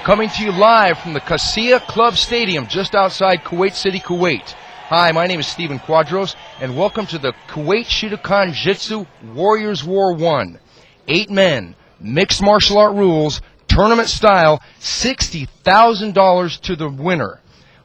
coming to you live from the Qassia Club Stadium just outside Kuwait City, Kuwait. Hi, my name is Stephen Quadros, and welcome to the Kuwait Shidokan Jitsu Warriors War 1. 8 men, mixed martial art rules, tournament style, $60,000 to the winner.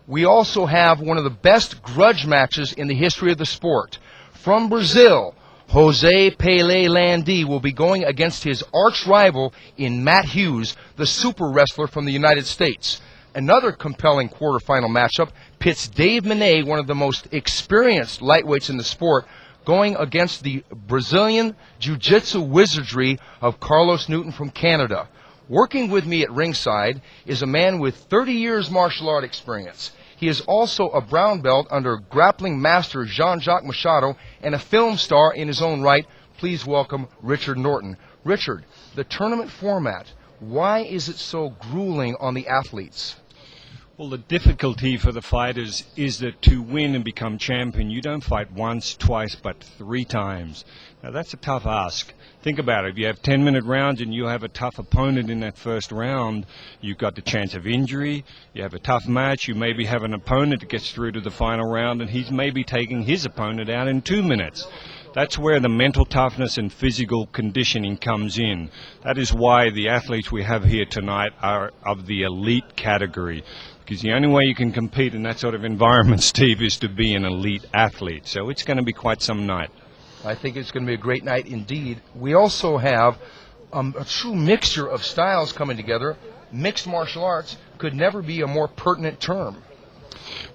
We also have one of the best grudge matches in the history of the sport. From Brazil, Jose Pele Landi will be going against his arch rival in Matt Hughes, the super wrestler from the United States. Another compelling quarterfinal matchup pits Dave Menne, one of the most experienced lightweights in the sport, going against the Brazilian jiu-jitsu wizardry of Carlos Newton from Canada. Working with me at ringside is a man with 30 years martial art experience. He is also a brown belt under grappling master Jean-Jacques Machado and a film star in his own right. Please welcome Richard Norton. Richard, the tournament format, why is it so grueling on the athletes? Well, the difficulty for the fighters is that to win and become champion, you don't fight once, twice, but 3 times. Now, that's a tough ask. Think about it. If you have 10-minute rounds and you have a tough opponent in that first round, you've got the chance of injury. You have a tough match. You maybe have an opponent that gets through to the final round, and he's maybe taking his opponent out in 2 minutes. That's where the mental toughness and physical conditioning comes in. That is why the athletes we have here tonight are of the elite category. Because the only way you can compete in that sort of environment, Steve, is to be an elite athlete. So it's going to be quite some night. I think it's going to be a great night indeed. We also have a true mixture of styles coming together. Mixed martial arts could never be a more pertinent term.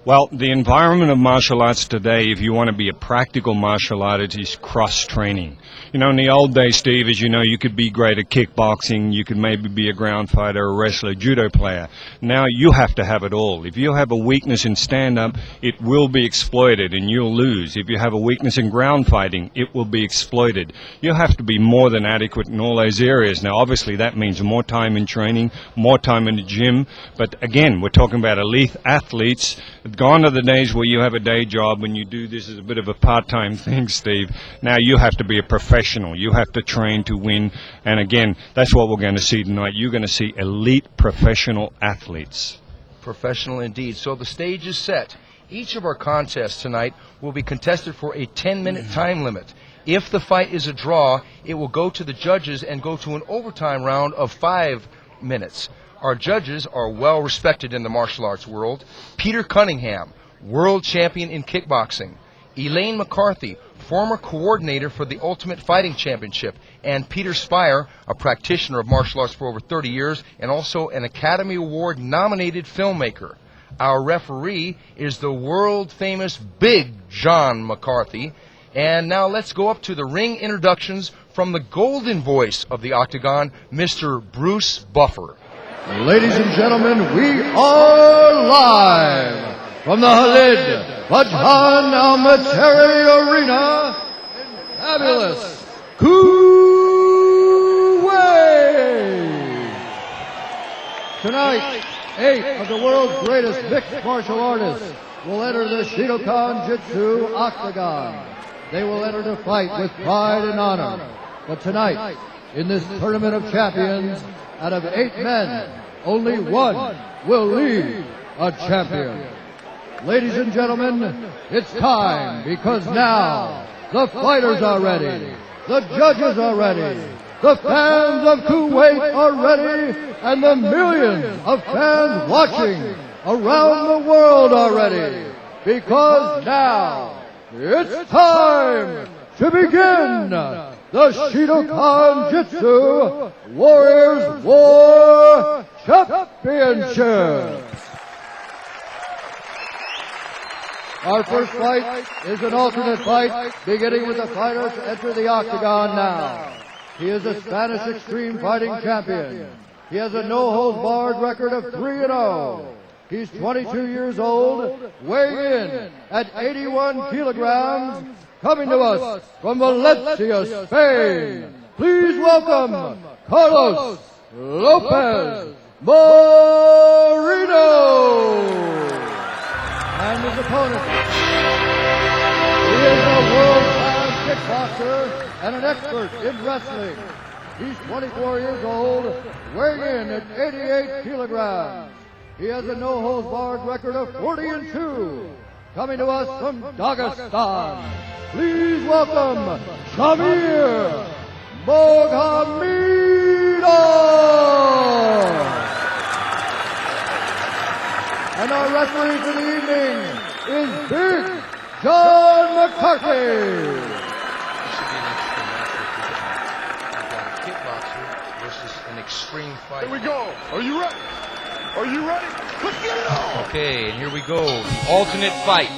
Well, the environment of martial arts today, if you want to be a practical martial artist, is cross-training. You know, in the old days, Steve, as you know, you could be great at kickboxing, you could maybe be a ground fighter, a wrestler, judo player. Now you have to have it all. If you have a weakness in stand-up, it will be exploited and you'll lose. If you have a weakness in ground fighting, it will be exploited. You have to be more than adequate in all those areas. Now, obviously, that means more time in training, more time in the gym. But again, we're talking about elite athletes. Gone are the days where you have a day job and you do this as a bit of a part-time thing, Steve. Now you have to be a professional. You have to train to win. And again, that's what we're going to see tonight. You're going to see elite professional athletes. Professional indeed. So the stage is set. Each of our contests tonight will be contested for a 10-minute time limit. If the fight is a draw, it will go to the judges and go to an overtime round of 5 minutes. Our judges are well respected in the martial arts world. Peter Cunningham, world champion in kickboxing. Elaine McCarthy, former coordinator for the Ultimate Fighting Championship. And Peter Spirer, a practitioner of martial arts for over 30 years and also an Academy Award nominated filmmaker. Our referee is the world famous Big John McCarthy. And now let's go up to the ring introductions from the golden voice of the Octagon, Mr. Bruce Buffer. Ladies and gentlemen, we are live from the KHALED Bajan Al-Materi Arena in fabulous Kuwait. Tonight, 8 of the world's greatest mixed martial artists will enter the Shidokan Jitsu Octagon. They will enter to fight with pride and honor. But tonight, in this tournament of champions, out of 8 men, only 1 will lead a champion. Ladies and gentlemen, it's time, because now the fighters are ready, the judges are ready, the fans of Kuwait are ready, and the millions of fans watching around the world are ready, because now it's time to begin the Shidokan Jitsu Warriors War Championship. Our first fight is an alternate fight, beginning with the fighters to enter the octagon now. He is a Spanish Extreme Fighting Champion. He has a no-holds-barred record of 3-0. He's 22 years old, weighing in at 81 kilograms, coming to us from Valencia, Spain. Please welcome Carlos Lopez Moreno. And his opponent, he is a world-class kickboxer and an expert in wrestling. He's 24 years old, weighing in at 88 kilograms. He has a no-holds-barred record of 40-2. Coming to us from Dagestan, please welcome Shamir Mohamedov. And our referee for the evening is Big John McCarthy. An extreme fight. Here we go. Are you ready? Are you ready? Let's get it on. Okay, and here we go. The alternate fight.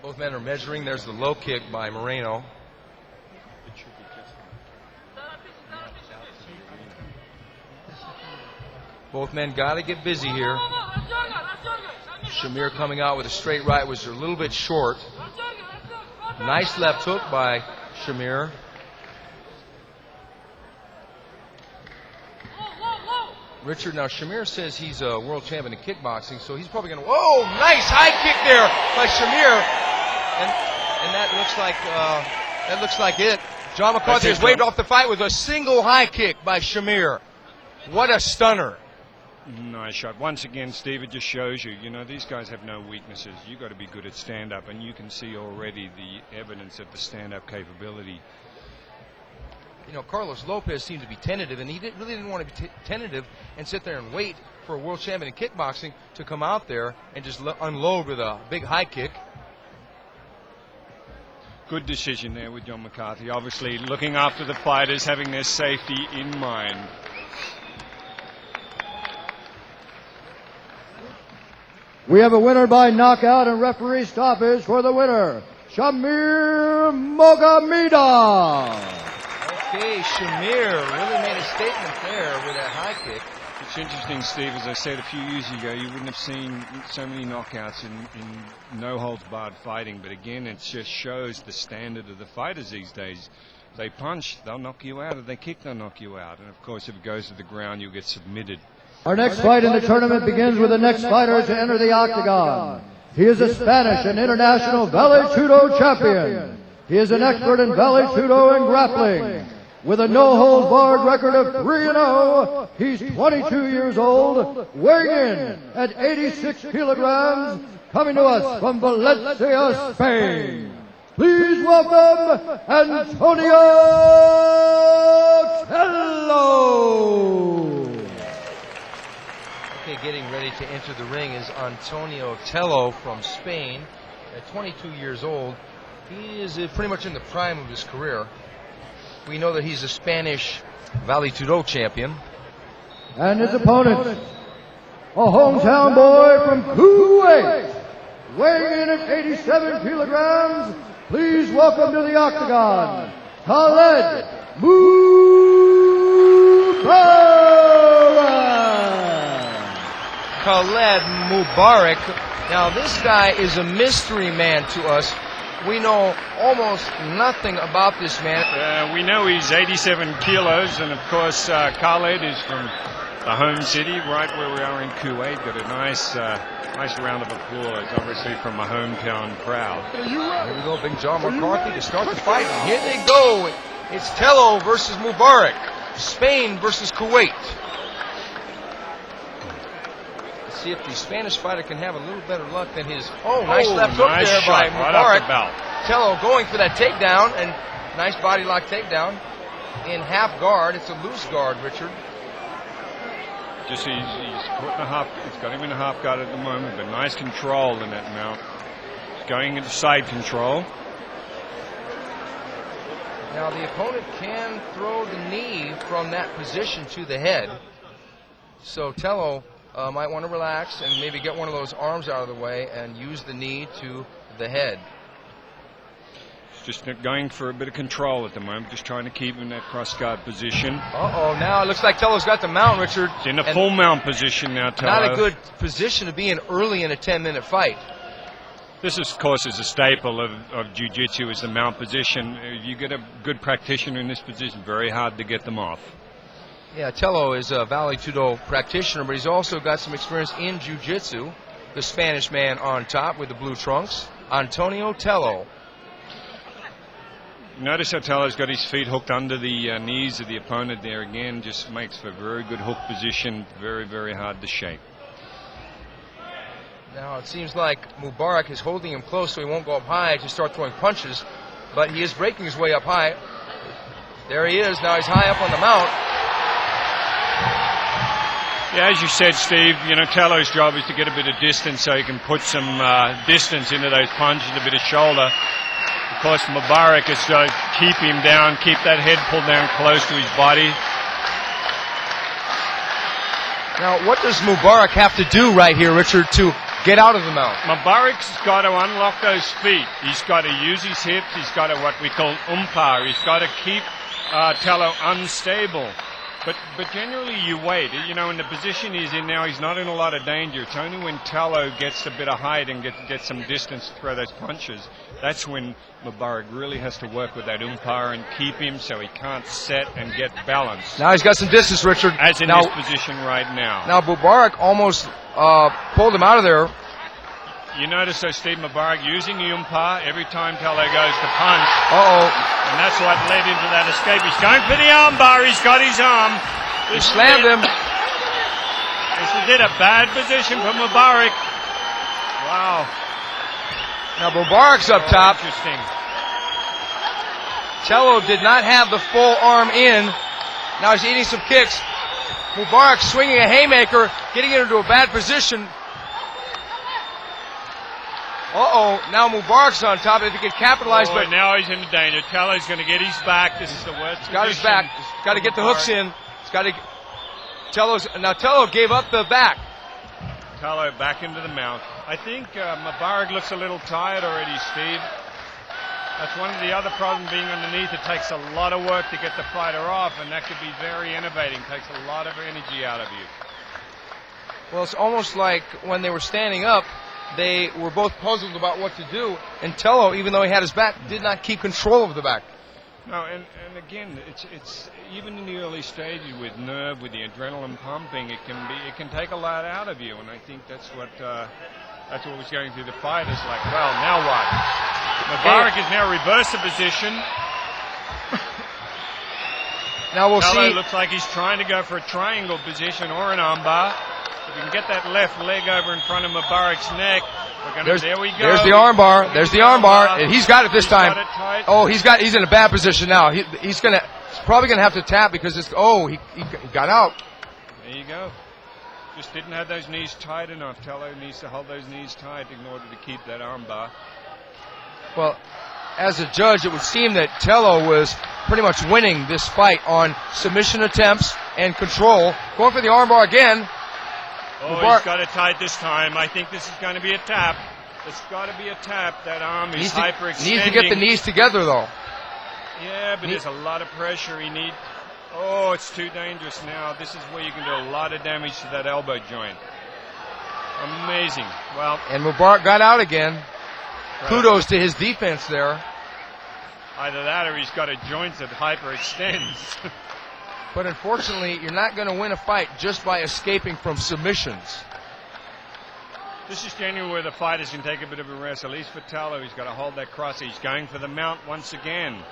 Both men are measuring. There's the low kick by Moreno. Both men got to get busy here. Shamir coming out with a straight right was a little bit short. Nice left hook by Shamir. Richard, now Shamir says he's a world champion in kickboxing, so he's probably going to. Whoa, nice high kick there by Shamir, and that looks like it. John McCarthy has waved off the fight with a single high kick by Shamir. What a stunner! Nice shot. Once again, Steve, it just shows you, these guys have no weaknesses. You've got to be good at stand-up, and you can see already the evidence of the stand-up capability. Carlos Lopez seemed to be tentative, and he really didn't want to be tentative and sit there and wait for a world champion in kickboxing to come out there and just unload with a big high kick. Good decision there with John McCarthy. Obviously looking after the fighters, having their safety in mind. We have a winner by knockout and referee stoppage for the winner, Shamir Mohamedov. Okay, Shamir really made a statement there with that high kick. It's interesting, Steve, as I said a few years ago, you wouldn't have seen so many knockouts in no-holds-barred fighting, but again, it just shows the standard of the fighters these days. If they punch, they'll knock you out. If they kick, they'll knock you out. And, of course, if it goes to the ground, you'll get submitted. Our next fight in the tournament begins with the next fighter to enter the octagon. He is a Spanish and international Vale Tudo champion. He is an expert in Vale Tudo and grappling. With a no-holds-barred record of 3-0, he's 22 years old, weighing in at 86 kilograms, coming to us from Valencia, Spain. Please welcome Antonio Tello. Okay, getting ready to enter the ring is Antonio Tello from Spain. At 22 years old, he is pretty much in the prime of his career. We know that he's a Spanish Vale Tudo champion. And his opponent, a hometown boy from Kuwait, weighing in at 87 kilograms. Please welcome to the octagon, KHALED MUBARAK. KHALED MUBARAK. Now this guy is a mystery man to us. We know almost nothing about this man. We know he's 87 kilos, and of course KHALED is from the home city, right where we are in Kuwait. Got a nice round of applause, obviously from a hometown crowd. Here we go, Big John McCarthy to start the fight. And here they go. It's Tello versus MUBARAK. Spain versus Kuwait. Let's see if the Spanish fighter can have a little better luck than his. Oh, nice left hook there by MUBARAK. Right, Tello going for that takedown, and nice body lock takedown in half guard. It's a loose guard, Richard. Just he's putting a half. He's got him in a half guard at the moment, but nice control in that mount. He's going into side control. Now the opponent can throw the knee from that position to the head, so Tello might want to relax and maybe get one of those arms out of the way and use the knee to the head. Just going for a bit of control at the moment, just trying to keep him in that cross-guard position. Uh-oh, now it looks like Tello's got the mount, Richard. He's in a full mount position now, Tello. Not a good position to be in early in a 10-minute fight. This, of course, is a staple of jiu-jitsu, is the mount position. You get a good practitioner in this position, very hard to get them off. Yeah, Tello is a Vale Tudo practitioner, but he's also got some experience in jiu-jitsu. The Spanish man on top with the blue trunks, Antonio Tello. Notice how Telo's got his feet hooked under the knees of the opponent there again. Just makes for a very good hook position. Very, very hard to shake. Now it seems like MUBARAK is holding him close so he won't go up high to start throwing punches, but he is breaking his way up high. There he is. Now he's high up on the mount. Yeah, as you said, Steve, you know, Telo's job is to get a bit of distance so he can put some distance into those punches, a bit of shoulder. Of course, MUBARAK is to keep him down, keep that head pulled down close to his body. Now, what does MUBARAK have to do right here, Richard, to get out of the mount? MUBARAK's got to unlock those feet. He's got to use his hips. He's got to what we call umpire. He's got to keep Telo unstable. But generally you wait. You know, in the position he's in now, he's not in a lot of danger. It's only when Telo gets a bit of height and gets some distance to throw those punches, that's when MUBARAK really has to work with that umpire and keep him so he can't set and get balance. Now he's got some distance, Richard. As in this position right now. Now MUBARAK almost pulled him out of there. You notice, so Steve, MUBARAK using the umpire every time Telo goes to punch. Uh-oh. And that's what led into that escape. He's going for the arm bar. He's got his arm. He slammed him. This is it, a bad position for MUBARAK. Wow. Now MUBARAK's up top. Interesting. Telo did not have the full arm in. Now he's eating some kicks. MUBARAK swinging a haymaker, getting into a bad position. Uh-oh, now MUBARAK's on top. If he can capitalize, but now he's in danger. Telo's going to get his back. This is the worst position. Got his back. He's got to get the hooks in. He's got to. Now Telo gave up the back. Telo back into the mount. I think MUBARAK looks a little tired already, Steve. That's one of the other problems being underneath. It takes a lot of work to get the fighter off, and that could be very innovating. It takes a lot of energy out of you. Well, it's almost like when they were standing up, they were both puzzled about what to do, and Telo, even though he had his back, did not keep control of the back. No, and again, it's even in the early stages with nerve, with the adrenaline pumping, it can take a lot out of you, and I think that's what was going through the fight. It's like, well, now what? MUBARAK is now reverse the position. Now we'll see. Telo looks like he's trying to go for a triangle position or an armbar. If you can get that left leg over in front of MUBARAK's neck, there we go. There's the armbar. There's the armbar, and he's got it this time. Oh, he's in a bad position now. He's probably gonna have to tap because he got out. There you go. Just didn't have those knees tight enough. Telo needs to hold those knees tight in order to keep that armbar. Well, as a judge, it would seem that Telo was pretty much winning this fight on submission attempts and control. Going for the armbar again. Oh, he's got it tight this time. I think this is going to be a tap. It's got to be a tap. That arm is hyperextending. Needs to get the knees together, though. Yeah, but there's a lot of pressure. Oh, it's too dangerous now. This is where you can do a lot of damage to that elbow joint. Amazing. Well, and MUBARAK got out again. Right. Kudos to his defense there. Either that or he's got a joint that hyperextends. But unfortunately, you're not going to win a fight just by escaping from submissions. This is genuinely where the fighters can take a bit of a rest. At least for Telo, he's got to hold that cross. He's going for the mount once again.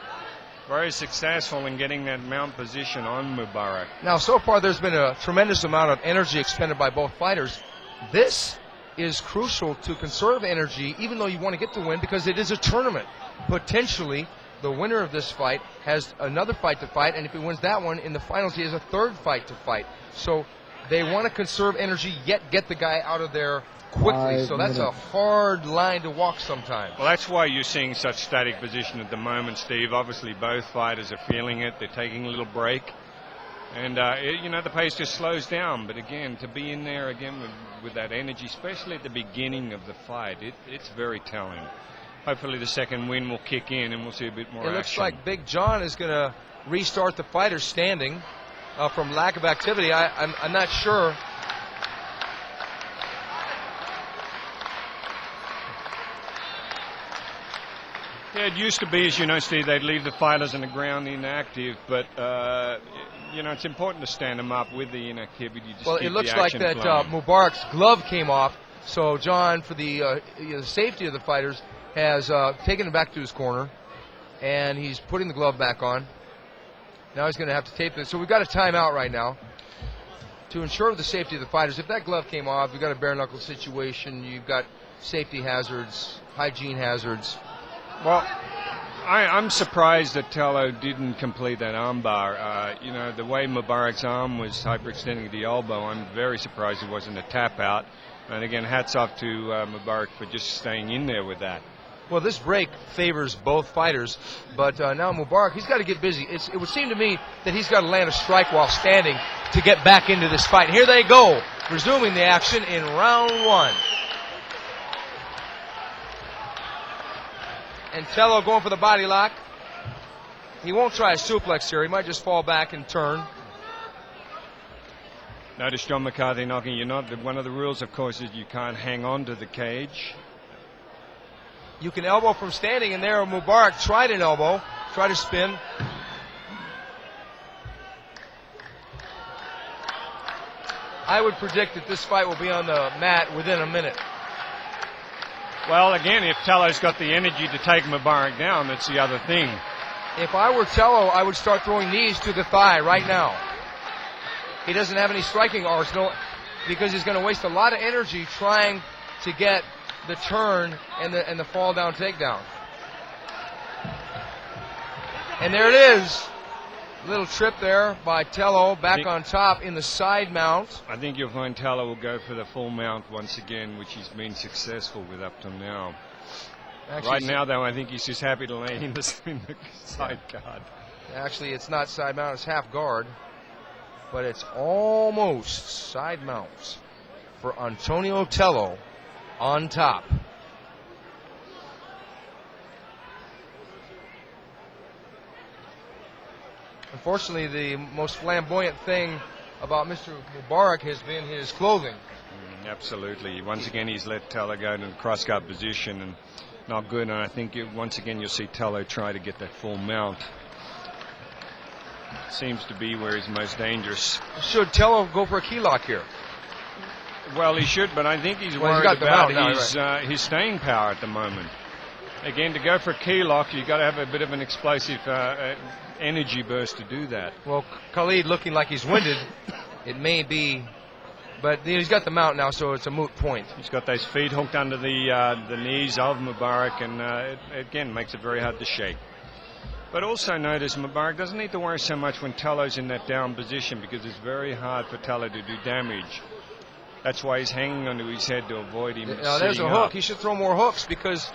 Very successful in getting that mount position on MUBARAK. Now, so far, there's been a tremendous amount of energy expended by both fighters. This is crucial to conserve energy, even though you want to get the win, because it is a tournament. Potentially, the winner of this fight has another fight to fight, and if he wins that one, in the finals, he has a third fight to fight. So they want to conserve energy, yet get the guy out of there quickly. So that's a hard line to walk sometimes. Well, that's why you're seeing such static position at the moment, Steve. Obviously, both fighters are feeling it. They're taking a little break. And, the pace just slows down. But, again, to be in there again with that energy, especially at the beginning of the fight, it's very telling. Hopefully the second win will kick in and we'll see a bit more action. It looks like Big John is going to restart the fighters standing from lack of activity. I'm not sure. Yeah, it used to be, as you know, Steve, they'd leave the fighters on the ground inactive, but, it's important to stand them up with the inactivity. Well, it looks like that MUBARAK's glove came off, so John, for the safety of the fighters, has taken him back to his corner. and he's putting the glove back on. Now he's going to have to tape this. So we've got a timeout right now to ensure the safety of the fighters. If that glove came off, you've got a bare knuckle situation. You've got safety hazards, hygiene hazards. Well, I'm surprised that Tello didn't complete that armbar. You know, the way Mubarak's arm was hyperextending at the elbow, I'm very surprised it wasn't a tap out. And again, hats off to Mubarak for just staying in there with that. Well, this break favors both fighters, but now Mubarak, he's got to get busy. It would seem to me that he's got to land a strike while standing to get back into this fight. And here they go, resuming the action in round one. And Tello going for the body lock. He won't try a suplex here. He might just fall back and turn. Notice John McCarthy knocking you not. One of the rules, of course, is you can't hang on to the cage. You can elbow from standing, and there Mubarak tried an elbow, tried to spin. I would predict that this fight will be on the mat within a minute. Well, again, if Tello's got the energy to take Mubarak down, that's the other thing. If I were Tello, I would start throwing knees to the thigh right now. He doesn't have any striking arsenal because he's going to waste a lot of energy trying to get the turn and the fall down takedown. And there it is. Little trip there by Tello, back on top in the side mount. I think you'll find Tello will go for the full mount once again, which he's been successful with up till now. Actually, right now, though, I think he's just happy to lay in the side guard. Actually, it's not side mount, it's half guard. But it's almost side mount for Antonio Tello on top. Unfortunately, the most flamboyant thing about Mr. Mubarak has been his clothing. Absolutely. Once again, he's let Tello go in a cross-guard position and not good. And I think once again you'll see Tello try to get that full mount. Seems to be where he's most dangerous. Should Tello go for a key lock here? Well, he should, but I think he's worried about his staying power at the moment. Again, to go for a key lock, you've got to have a bit of an explosive energy burst to do that. Well, KHALED looking like he's winded. It may be, but he's got the mount now, so it's a moot point. He's got those feet hooked under the knees of Mubarak, and it again makes it very hard to shake. But also notice Mubarak doesn't need to worry so much when Tello's in that down position because it's very hard for Tello to do damage. That's why he's hanging onto his head to avoid him. Now there's a hook. He should throw more hooks because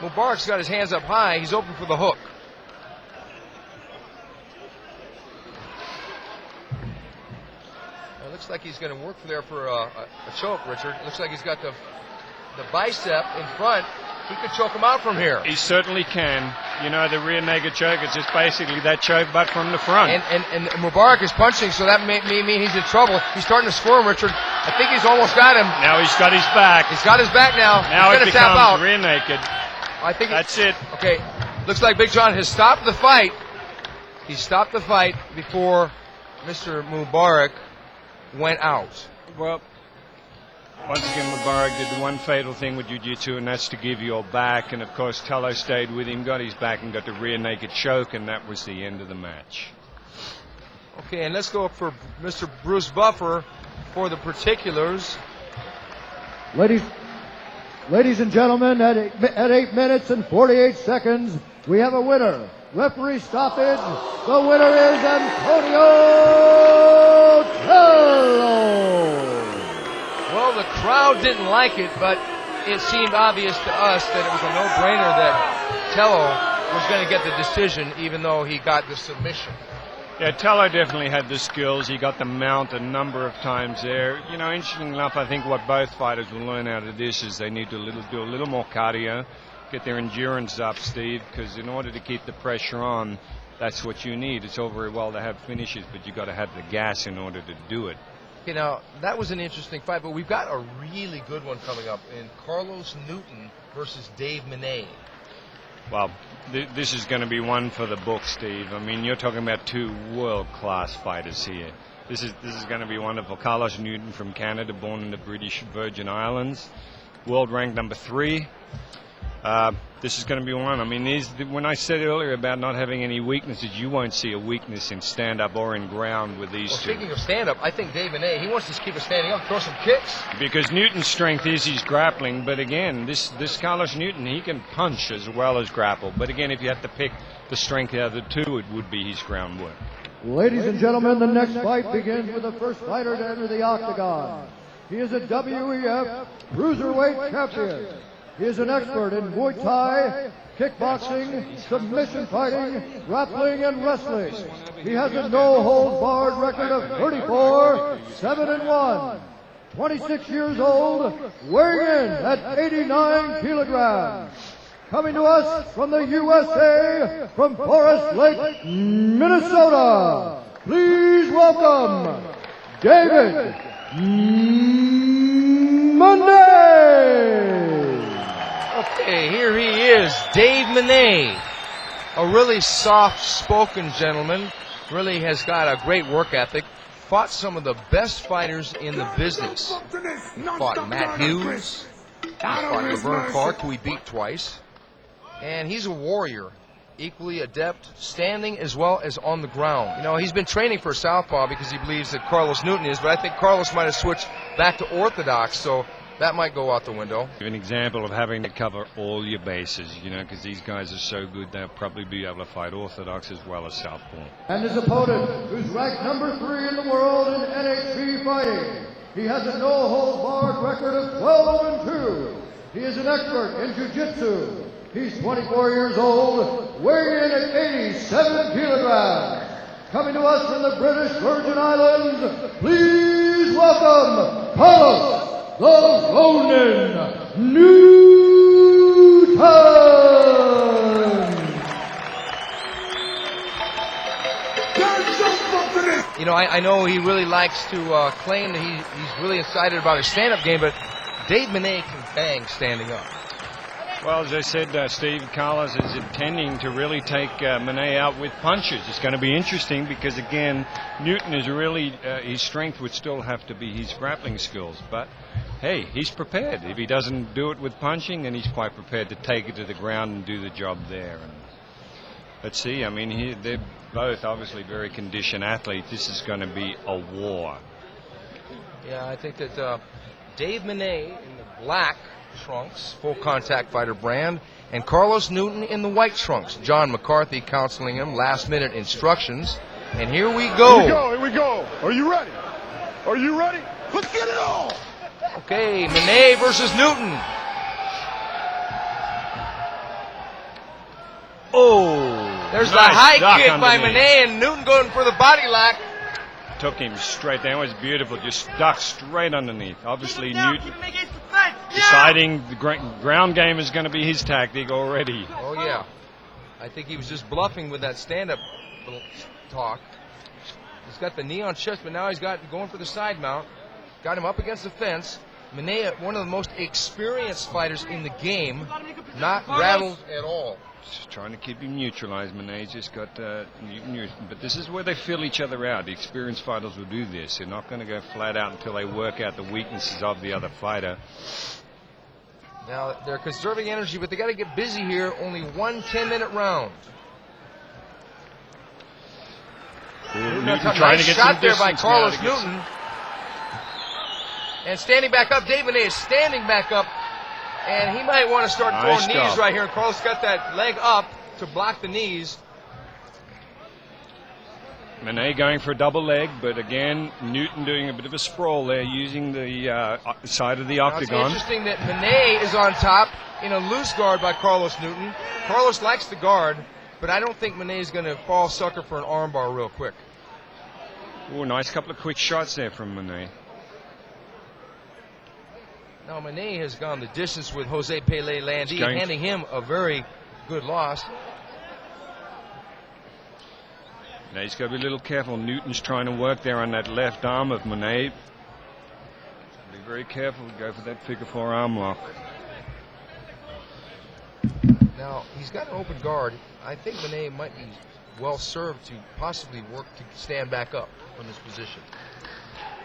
Mubarak's got his hands up high. He's open for the hook. It looks like he's going to work there for a choke, Richard. It looks like he's got the bicep in front. He could choke him out from here. He certainly can. You know, the rear naked choke is just basically that choke but from the front. And Mubarak is punching, so that may mean he's in trouble. He's starting to squirm, Richard. I think he's almost got him. Now he's got his back. He's got his back now. Now he's it becomes tap out. rear naked. I think that's it. Okay, looks like Big John has stopped the fight. He stopped the fight before Mr. Mubarak went out. Well, once again, Mubarak did the one fatal thing with jiu-jitsu, and that's to give your back. And, of course, Tello stayed with him, got his back, and got the rear naked choke, and that was the end of the match. Okay, and let's go up for Mr. Bruce Buffer for the particulars. Ladies and gentlemen, at 8 minutes and 48 seconds, we have a winner. Referee stoppage. The winner is Antonio Tello. Well, the crowd didn't like it, but it seemed obvious to us that it was a no-brainer that Tello was going to get the decision, even though he got the submission. Yeah, Tello definitely had the skills. He got the mount a number of times there. You know, interesting enough, I think what both fighters will learn out of this is they need to do a little more cardio, get their endurance up, Steve, because in order to keep the pressure on, that's what you need. It's all very well to have finishes, but you've got to have the gas in order to do it. You know, that was an interesting fight, but we've got a really good one coming up in Carlos Newton versus Dave Menne. Well, this is going to be one for the book, Steve. I mean, you're talking about two world-class fighters here. This is going to be wonderful. Carlos Newton from Canada, born in the British Virgin Islands, world ranked number 3. This is going to be one. I mean, when I said earlier about not having any weaknesses, you won't see a weakness in stand-up or in ground with these two. Speaking of stand-up, I think Dave Menne, he wants to keep us standing up, throw some kicks. Because Newton's strength is his grappling, but again, this Carlos Newton, he can punch as well as grapple. But again, if you had to pick the strength out of the two, it would be his ground work. Ladies and gentlemen, the next fight begins with the first fighter to enter the octagon. He is a WEF Cruiserweight champion. He is an expert in Muay Thai, kickboxing, submission fighting, grappling, and wrestling. He has a no-holds-barred record of 34-7-1. 26 years old, weighing in at 89 kilograms. Coming to us from the USA, from Forest Lake, Minnesota. Please welcome David Menne. Okay, here he is, Dave Menne. A really soft-spoken gentleman. Really has got a great work ethic. Fought some of the best fighters in the business. He fought Matt Hughes. He fought Laverne Clark, who he beat twice. And he's a warrior, equally adept, standing as well as on the ground. You know, he's been training for southpaw because he believes that Carlos Newton is, but I think Carlos might have switched back to orthodox, so that might go out the window. An example of having to cover all your bases, you know, because these guys are so good, they'll probably be able to fight orthodox as well as southpaw. And his opponent, who's ranked number 3 in the world in NHB fighting. He has a no-holds-barred record of 12-2. He is an expert in jiu-jitsu. He's 24 years old, weighing in at 87 kilograms. Coming to us from the British Virgin Islands, please welcome Carlos the Ronin Newton. You know, I know he really likes to claim that he's really excited about his stand-up game, but Dave Menne can bang standing up. Well, as I said, Steve, Carlos is intending to really take Menne out with punches. It's going to be interesting because, again, Newton is really, his strength would still have to be his grappling skills. But, hey, he's prepared. If he doesn't do it with punching, then he's quite prepared to take it to the ground and do the job there. And let's see, I mean, they're both obviously very conditioned athletes. This is going to be a war. Yeah, I think that Dave Menne in the black trunks, full contact fighter brand, and Carlos Newton in the white trunks. John McCarthy counseling him, last minute instructions. And here we go. Here we go. Are you ready? Are you ready? Let's get it on. Okay, Menne versus Newton. Oh, there's nice the high duck kick by underneath. Menne, and Newton going for the body lock. Took him straight. That was beautiful. Just stuck straight underneath. Obviously, Newton deciding the ground game is going to be his tactic already. Oh, yeah. I think he was just bluffing with that stand-up talk. He's got the knee on chest, but now he's going for the side mount. Got him up against the fence. Menne, one of the most experienced fighters in the game, not rattled at all. Just trying to keep him neutralized. Menne's just got Newton. But this is where they fill each other out. The experienced fighters will do this. They're not going to go flat out until they work out the weaknesses of the other fighter. Now, they're conserving energy, but they got to get busy here. Only one 10-minute round. Newton trying to get shot some there by distance Carlos now Newton. And standing back up, Dave Menne is standing back up. And he might want to start throwing knees right here. And Carlos got that leg up to block the knees. Menne going for a double leg, but again, Newton doing a bit of a sprawl there, using the side of the octagon. It's interesting that Menne is on top in a loose guard by Carlos Newton. Carlos likes the guard, but I don't think Menne is going to fall sucker for an armbar real quick. Oh, nice couple of quick shots there from Menne. Now, Menne has gone the distance with Jose Pele Landi, handing him a very good loss. Now he's got to be a little careful. Newton's trying to work there on that left arm of Menne. Be very careful to go for that figure 4 arm lock. Now, he's got an open guard. I think Menne might be well served to possibly work to stand back up from this position.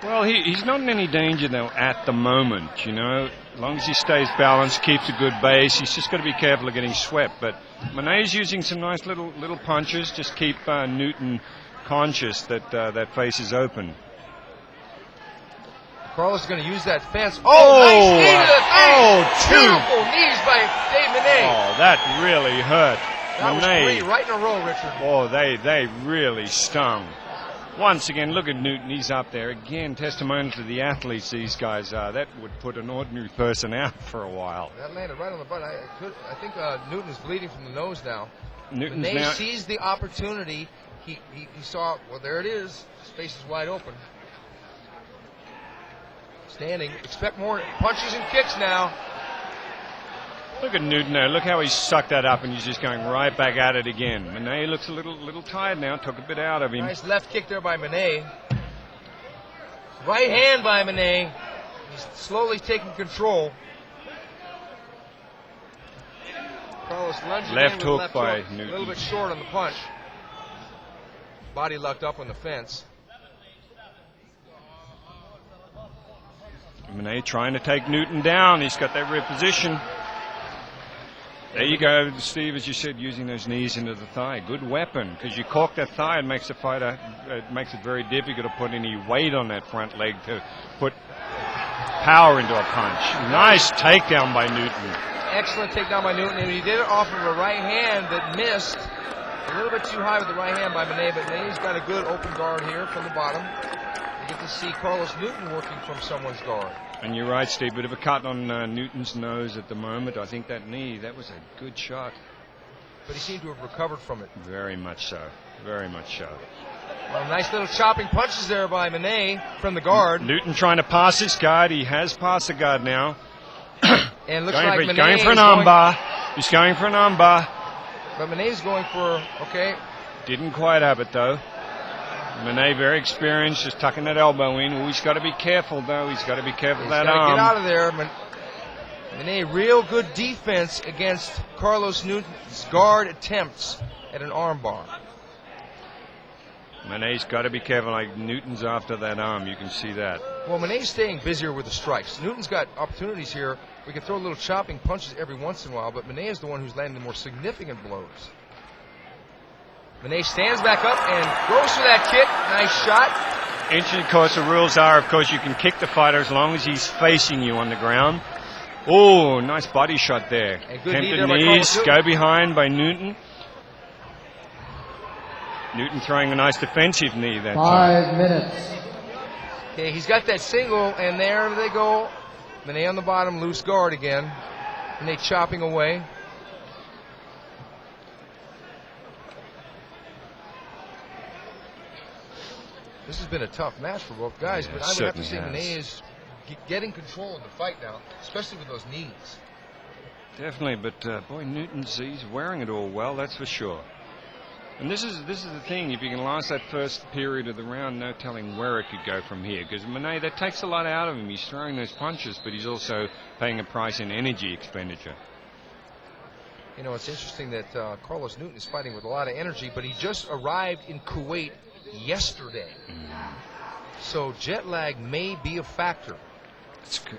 Well, he's not in any danger, though, at the moment, you know. As long as he stays balanced, keeps a good base, he's just got to be careful of getting swept. But Menne's using some nice little punches, just keep Newton conscious that that face is open. Carlos is going to use that fence. Oh, nice knee to the face. Beautiful knees by Dave Menne. Oh, that really hurt. That was three right in a row, Richard. Oh, they really stung. Once again, look at Newton. He's up there. Again, testimony to the athletes these guys are. That would put an ordinary person out for a while. That landed right on the butt. I think Newton is bleeding from the nose now. Newton's now seized the opportunity. He saw, well, there it is. His face is wide open. Standing. Expect more punches and kicks now. Look at Newton there. Look how he sucked that up, and he's just going right back at it again. Menne looks a little tired now. Took a bit out of him. Nice left kick there by Menne. Right hand by Menne. He's slowly taking control. Carlos lunging left in with hook by hook. Newton. A little bit short on the punch. Body locked up on the fence. Menne trying to take Newton down. He's got that rib position. There you go, Steve, as you said, using those knees into the thigh. Good weapon, because you cork that thigh, it makes the fighter, it makes it very difficult to put any weight on that front leg to put power into a punch. Nice takedown by Newton. Excellent takedown by Newton, and he did it off of a right hand that missed. A little bit too high with the right hand by Menne, but Menne's got a good open guard here from the bottom. You get to see Carlos Newton working from someone's guard. And you're right, Steve, bit of a cut on Newton's nose at the moment. I think that knee, that was a good shot. But he seemed to have recovered from it. Very much so. Very much so. Well, nice little chopping punches there by Menne from the guard. Newton trying to pass his guard. He has passed the guard now. And looks like Menne going for an armbar. He's going for an armbar. But Menne's going for, okay. Didn't quite have it, though. Menne, very experienced, just tucking that elbow in. Ooh, he's got to be careful, though. He's got to be careful of that arm. Get out of there. Menne, real good defense against Carlos Newton's guard attempts at an armbar. Menne's got to be careful. Like Newton's after that arm. You can see that. Well, Menne's staying busier with the strikes. Newton's got opportunities here. We can throw little chopping punches every once in a while, but Menne is the one who's landing the more significant blows. Menne stands back up and goes for that kick. Nice shot. Interesting, of course, the rules are, of course, you can kick the fighter as long as he's facing you on the ground. Oh, nice body shot there. Tempted knees, go behind by Newton. Newton throwing a nice defensive knee that 5 minutes. Okay, he's got that single, and there they go. Menne on the bottom, loose guard again. Menne chopping away. This has been a tough match for both guys, but I would have to say Menne is getting control of the fight now, especially with those knees. Definitely, but boy, he's wearing it all well, that's for sure. And this is the thing, if you can last that first period of the round, no telling where it could go from here. Because Menne, that takes a lot out of him. He's throwing those punches, but he's also paying a price in energy expenditure. You know, it's interesting that Carlos Newton is fighting with a lot of energy, but he just arrived in Kuwait yesterday. So jet lag may be a factor.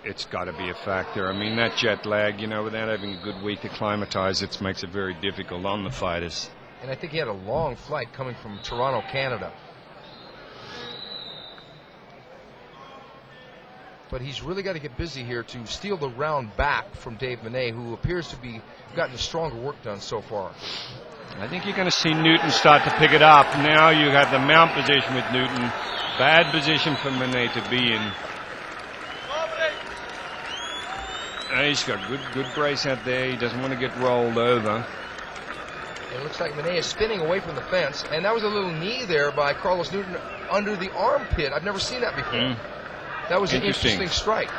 It's got to be a factor. I mean, that jet lag, you know, without having a good week to acclimatize, it makes it very difficult on the fighters. And I think he had a long flight coming from Toronto, Canada. But he's really got to get busy here to steal the round back from Dave Menne, who appears to be gotten stronger work done so far. I think you're going to see Newton start to pick it up. Now you have the mount position with Newton. Bad position for Menne to be in. He's got good brace out there. He doesn't want to get rolled over. It looks like Menne is spinning away from the fence. And that was a little knee there by Carlos Newton under the armpit. I've never seen that before. That was an interesting strike.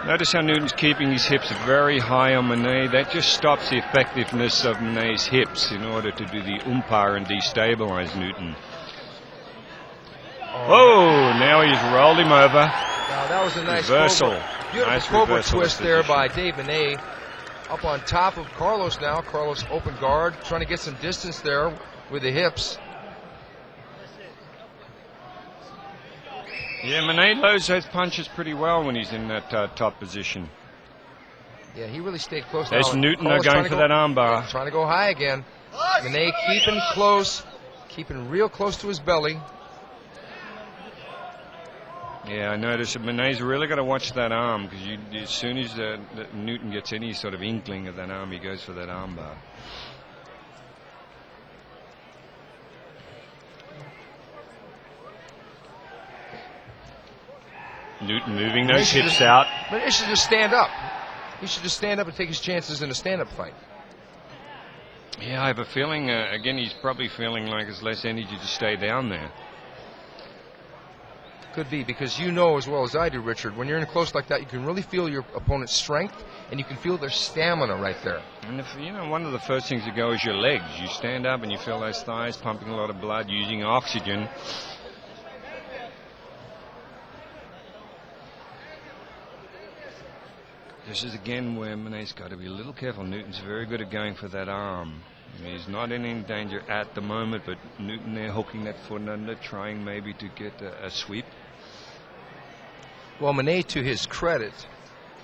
Notice how Newton's keeping his hips very high on Menne. That just stops the effectiveness of Menne's hips in order to do the umpire and destabilize Newton. Oh, now he's rolled him over. Now that was a nice reversal. Beautiful cobra twist there by Dave Menne. Up on top of Carlos now. Carlos open guard, trying to get some distance there with the hips. Yeah, Menne loads those punches pretty well when he's in that top position. Yeah, he really stayed close. There's now. Newton going for that armbar. Yeah, trying to go high again. Menne keeping close, keeping real close to his belly. Yeah, I noticed that Menne's really got to watch that arm, because as soon as Newton gets any sort of inkling of that arm, he goes for that armbar. Newton moving those hips out. But he should just stand up. He should just stand up and take his chances in a stand-up fight. Yeah, I have a feeling, again, he's probably feeling like there's less energy to stay down there. Could be, because you know as well as I do, Richard, when you're in close like that, you can really feel your opponent's strength, and you can feel their stamina right there. And one of the first things to go is your legs. You stand up and you feel those thighs pumping a lot of blood, using oxygen. This is again where Menne's got to be a little careful. Newton's very good at going for that arm. He's not in any danger at the moment, but Newton there hooking that foot under, trying maybe to get a sweep. Well, Menne, to his credit,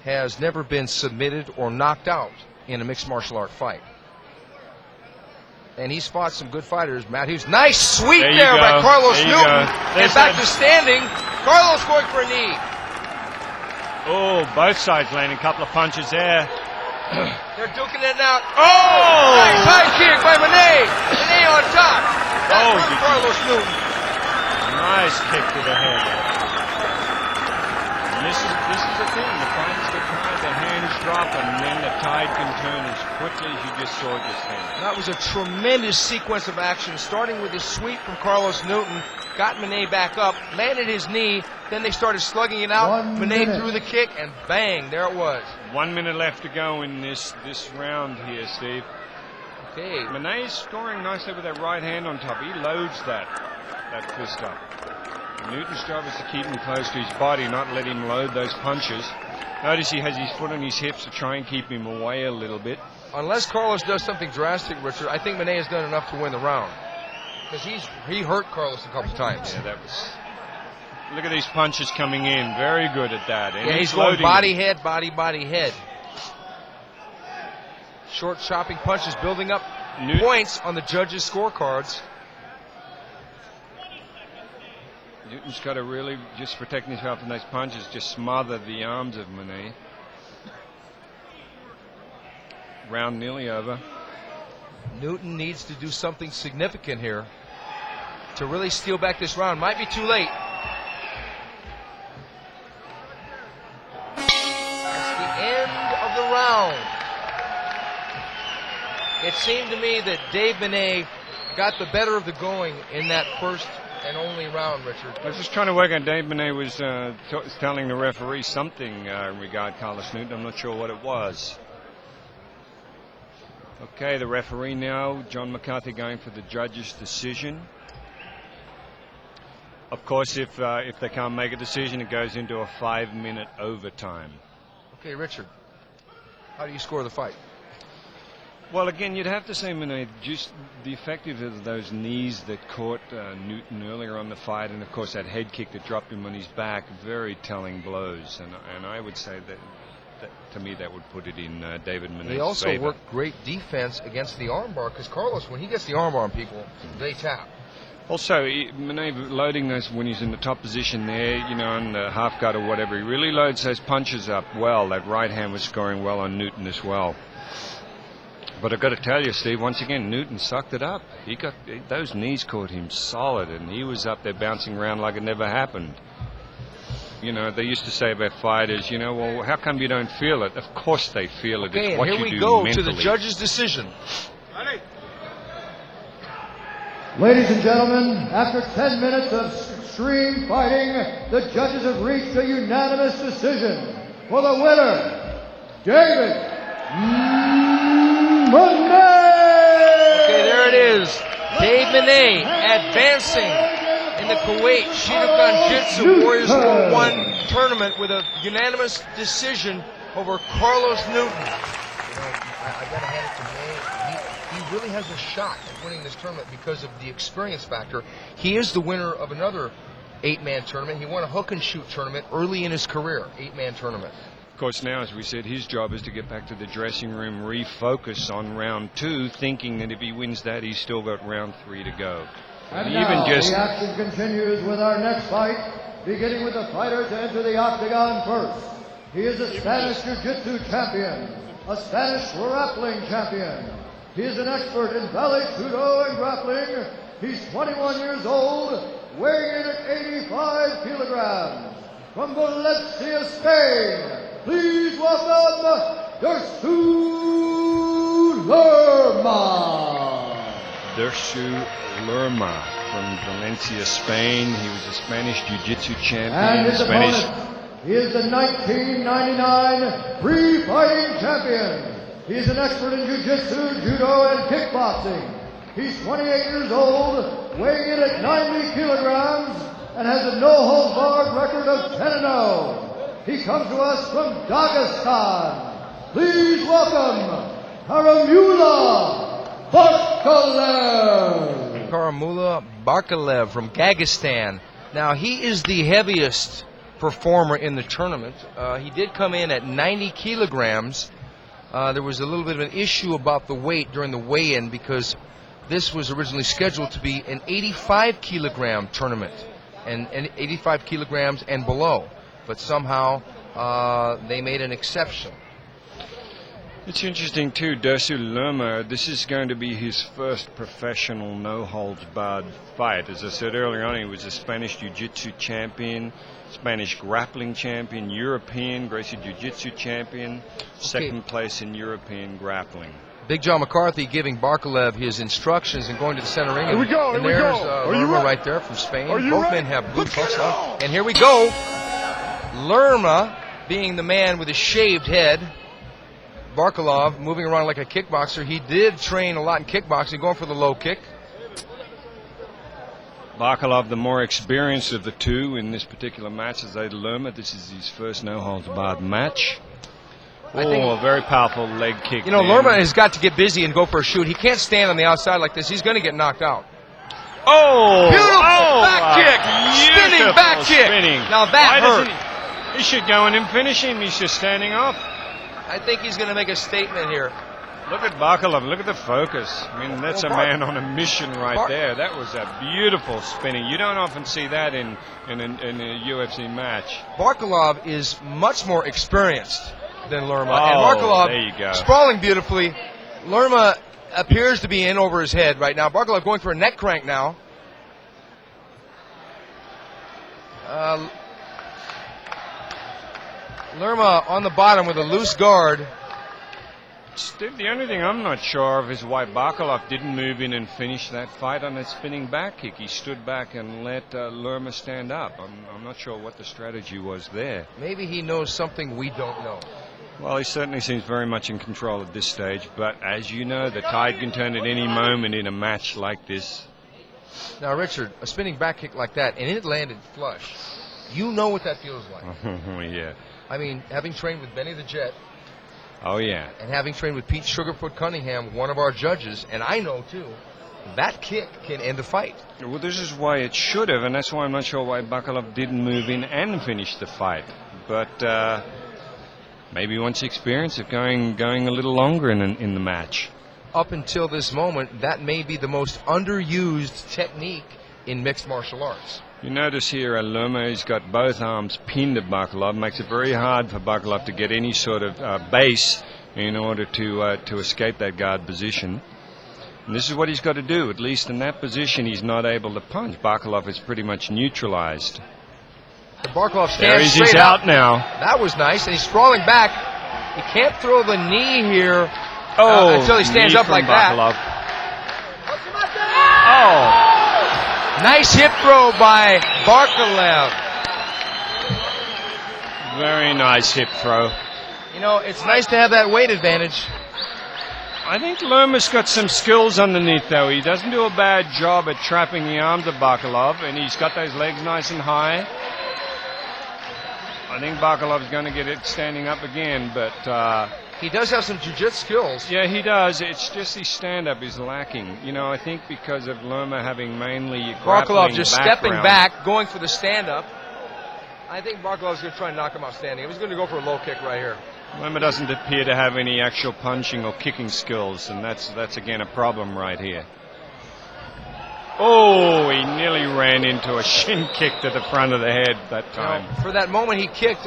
has never been submitted or knocked out in a mixed martial art fight. And he's fought some good fighters. Matt Hughes, nice sweep there by Carlos Newton. And back to standing. Carlos going for a knee. Oh, both sides landing a couple of punches there. They're duking it out. Oh! Nice high kick by Menne. Menne on top. That's from Carlos Newton. Nice kick to the head. And this is the thing. The fighters get tired, the hands drop, and then the tide can turn as quickly as you just saw it just then. That was a tremendous sequence of action, starting with his sweep from Carlos Newton. Got Menne back up, landed his knee, then they started slugging it out. Menne threw the kick, and bang, there it was. 1 minute left to go in this round here, Steve. Okay. Menne's scoring nicely with that right hand on top. He loads that fist up. Newton's job is to keep him close to his body, not let him load those punches. Notice he has his foot on his hips to try and keep him away a little bit. Unless Carlos does something drastic, Richard, I think Menne has done enough to win the round. Because he hurt Carlos a couple times. Yeah, that was. Look at these punches coming in. Very good at that. And yeah, he's going body, head, body, head. Short chopping punches, building up points on the judges' scorecards. Newton's got to really just protect himself from those punches, just smother the arms of Menne. Round nearly over. Newton needs to do something significant here to really steal back this round. Might be too late. That's the end of the round. It seemed to me that Dave Menne got the better of the going in that first and only round, Richard. I was just trying to work on. Dave Menne was telling the referee something in regard to Carlos Newton. I'm not sure what it was. Okay, the referee now, John McCarthy, going for the judge's decision. Of course, if they can't make a decision, it goes into a 5-minute overtime. Okay, Richard, how do you score the fight? Well, again, you'd have to say, Menne, just the effectiveness of those knees that caught Newton earlier on the fight, and of course that head kick that dropped him on his back, very telling blows. And I would say that to me, that would put it in David Menne's favor. They also worked great defense against the armbar, because Carlos, when he gets the armbar on people, they tap. Also, Menne loading those when he's in the top position there, on the half guard or whatever, he really loads those punches up well. That right hand was scoring well on Newton as well. But I've got to tell you, Steve, once again, Newton sucked it up. Those knees caught him solid, and he was up there bouncing around like it never happened. They used to say about fighters, well, how come you don't feel it? Of course they feel it. Okay, it's what and here you we do go mentally. to the judge's decision. Ladies and gentlemen, after 10 minutes of extreme fighting, the judges have reached a unanimous decision. For the winner, David Menne! Okay, there it is. Dave Menne advancing in the Kuwait Shidokan Jitsu Warriors War 1 tournament with a unanimous decision over Carlos Newton. I got to hand it to Menne. He really has a shot at winning this tournament because of the experience factor. He is the winner of another 8-man tournament. He won a hook and shoot tournament early in his career, 8-man tournament. Of course, now, as we said, his job is to get back to the dressing room, refocus on round 2, thinking that if he wins that, he's still got round 3 to go. And now the action continues with our next fight, beginning with the fighter to enter the octagon first. He is a Spanish Jiu-Jitsu champion, a Spanish grappling champion. He is an expert in ballet, judo, and grappling. He's 21 years old, weighing in at 85 kilograms. From Valencia, Spain, please welcome Dersu Lerma. Dersu Lerma from Valencia, Spain. He was a Spanish Jiu-Jitsu champion. And his opponent, he is the 1999 free fighting champion. He is an expert in Jiu-Jitsu, Judo, and kickboxing. He's 28 years old, weighing in at 90 kilograms, and has a no-holds-barred record of 10-0. He comes to us from Dagestan. Please welcome Karimullah Barklaev. Karimullah Barklaev from Dagestan. Now, he is the heaviest performer in the tournament. He did come in at 90 kilograms. There was a little bit of an issue about the weight during the weigh-in because this was originally scheduled to be an 85 kilogram tournament, and 85 kilograms and below. But somehow they made an exception. It's interesting too, Dersu Lerma, this is going to be his first professional no-holds-barred fight. As I said earlier on, he was a Spanish Jiu-Jitsu champion, Spanish grappling champion, European Gracie Jiu-Jitsu champion, second place in European grappling. Big John McCarthy giving Barklaev his instructions and going to the center ring. Here we go, and here we there's go. Lerma right there from Spain. Both men have blue Let's get pucks it on. on. And here we go. Lerma being the man with a shaved head. Barklaev moving around like a kickboxer. He did train a lot in kickboxing, going for the low kick. Barklaev, the more experienced of the two in this particular match, as Lerma. This is his first no-holds-barred match. I think, a very powerful leg kick. You know, Lerma has got to get busy and go for a shoot. He can't stand on the outside like this. He's going to get knocked out. Oh! Beautiful back kick! Spinning back kick! Now that hurt. He should go in and finish him. He's just standing up. I think he's going to make a statement here. Look at Barklaev. Look at the focus. I mean, that's a man on a mission right there. That was a beautiful spinning. You don't often see that in a UFC match. Barklaev is much more experienced than Lerma. Oh, and Barklaev there you go. sprawling beautifully. Lerma appears to be in over his head right now. Barklaev going for a neck crank now. Lerma on the bottom with a loose guard. Steve, the only thing I'm not sure of is why Barklaev didn't move in and finish that fight on that spinning back kick. He stood back and let Lerma stand up. I'm not sure what the strategy was there. Maybe he knows something we don't know. Well, he certainly seems very much in control at this stage, but as you know, the tide can turn at any moment in a match like this. Now, Richard, a spinning back kick like that, and it landed flush. You know what that feels like. Yeah. I mean, having trained with Benny the Jet, Oh, yeah. and having trained with Pete Sugarfoot Cunningham, one of our judges, and I know, too, that kick can end a fight. Well, this is why it should have, and that's why I'm not sure why Barklaev didn't move in and finish the fight. But maybe he wants experience of going a little longer in the match. Up until this moment, that may be the most underused technique in mixed martial arts. You notice here, Lerma has got both arms pinned at Barklaev. Makes it very hard for Barklaev to get any sort of base in order to escape that guard position. And this is what he's got to do. At least in that position, he's not able to punch. Barklaev is pretty much neutralized. Barklaev stands There he is. straight He's up. out now. That was nice, and he's sprawling back. He can't throw the knee here until he stands knee up from like that. Barklaev. Oh. Nice hip throw by Barklaev. Very nice hip throw. You know, it's nice to have that weight advantage. I think Lerma's got some skills underneath, though. He doesn't do a bad job at trapping the arms of Barklaev, and he's got those legs nice and high. I think Barkalev's going to get it standing up again, but He does have some jiu-jitsu skills. Yeah, he does. It's just his stand-up is lacking. You know, I think because of Lerma having mainly Barklaev just stepping background. back, going for the stand-up. I think Barklaev's going to try and knock him out standing. He's going to go for a low kick right here. Lerma doesn't appear to have any actual punching or kicking skills, and that's again a problem right here. Oh, he nearly ran into a shin kick to the front of the head that time. For that moment he kicked,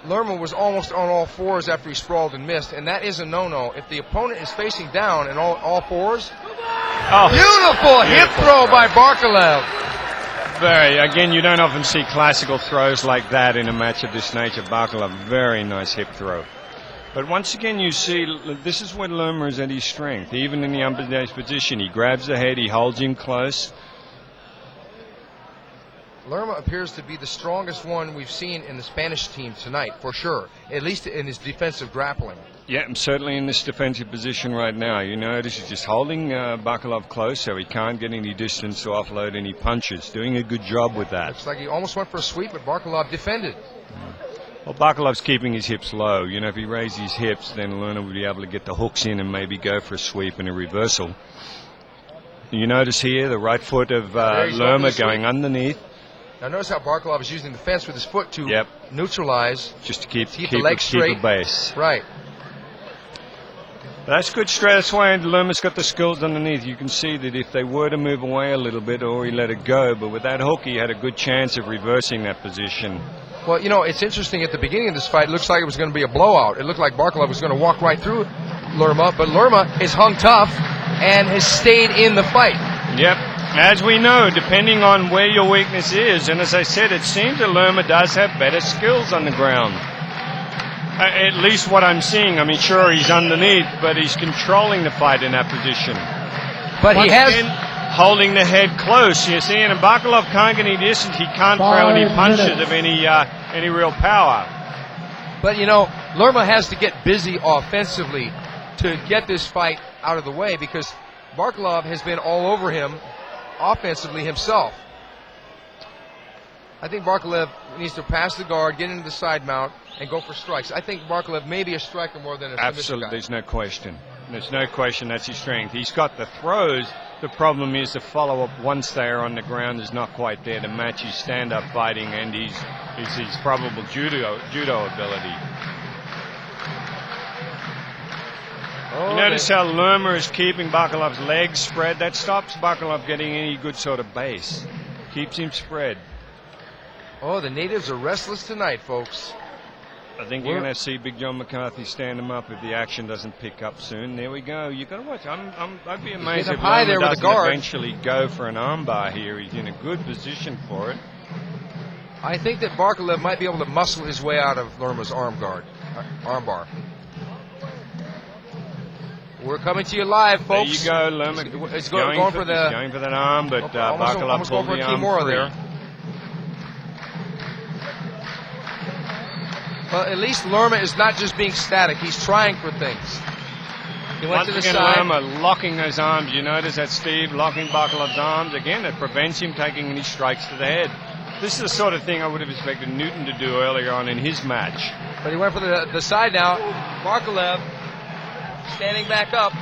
Lerma was almost on all fours after he sprawled and missed, and that is a no-no. If the opponent is facing down and all fours, beautiful hip throw by Barklaev. Again, you don't often see classical throws like that in a match of this nature. Barklaev, very nice hip throw. But once again, you see, this is when Lerma is at his strength. Even in the unbalanced position, he grabs the head, he holds him close. Lerma appears to be the strongest one we've seen in the Spanish team tonight, for sure, at least in his defensive grappling. Yeah, and certainly in this defensive position right now. You notice he's just holding Barklaev close so he can't get any distance to offload any punches. Doing a good job with that. Looks like he almost went for a sweep, but Barklaev defended. Well, Barklev's keeping his hips low. You know, if he raises his hips, then Lerma will be able to get the hooks in and maybe go for a sweep and a reversal. You notice here the right foot of Lerma going underneath. Now notice how Barklaev is using the fence with his foot to neutralize. Just to keep the leg straight. Keep a base. Right. That's good straight. That's why Lerma's got the skills underneath. You can see that if they were to move away a little bit or he let it go, but with that hook he had a good chance of reversing that position. Well, you know, it's interesting. At the beginning of this fight, it looks like it was going to be a blowout. It looked like Barklaev was going to walk right through Lerma, but Lerma is hung tough and has stayed in the fight. Yep. As we know, depending on where your weakness is, and as I said, it seems that Lerma does have better skills on the ground. At least what I'm seeing. I mean, sure, he's underneath, but he's controlling the fight in that position. But Once he has... again, holding the head close, you see, and Barklaev can't get any distance. He can't throw any punches of any real power. But, you know, Lerma has to get busy offensively to get this fight out of the way because Barklaev has been all over him offensively himself. I think Barklaev needs to pass the guard, get into the side mount, and go for strikes. I think Barklaev may be a striker more than a submission guy. Absolutely, there's no question. There's no question that's his strength. He's got the throws. The problem is the follow-up once they are on the ground is not quite there to match his stand-up fighting and his probable judo ability. Oh, notice how Lerma is keeping Barklev's legs spread. That stops Barklaev getting any good sort of base. Keeps him spread. Oh, the natives are restless tonight, folks. I think you're going to see Big John McCarthy stand him up if the action doesn't pick up soon. There we go. You've got to watch. I'd be amazed if high Lerma there with doesn't the guard. eventually go for an armbar here. He's in a good position for it. I think that Barklaev might be able to muscle his way out of Lerma's armbar. We're coming to you live, folks. There you go, Lerma. He's going for that arm, but Barklaev pulled the arm free. There. Well, at least Lerma is not just being static. He's trying for things. He went to the side. Lerma locking those arms. You notice that, Steve, locking Barklev's arms. Again, it prevents him taking any strikes to the head. This is the sort of thing I would have expected Newton to do earlier on in his match. But he went for the side now. Barklaev standing back up.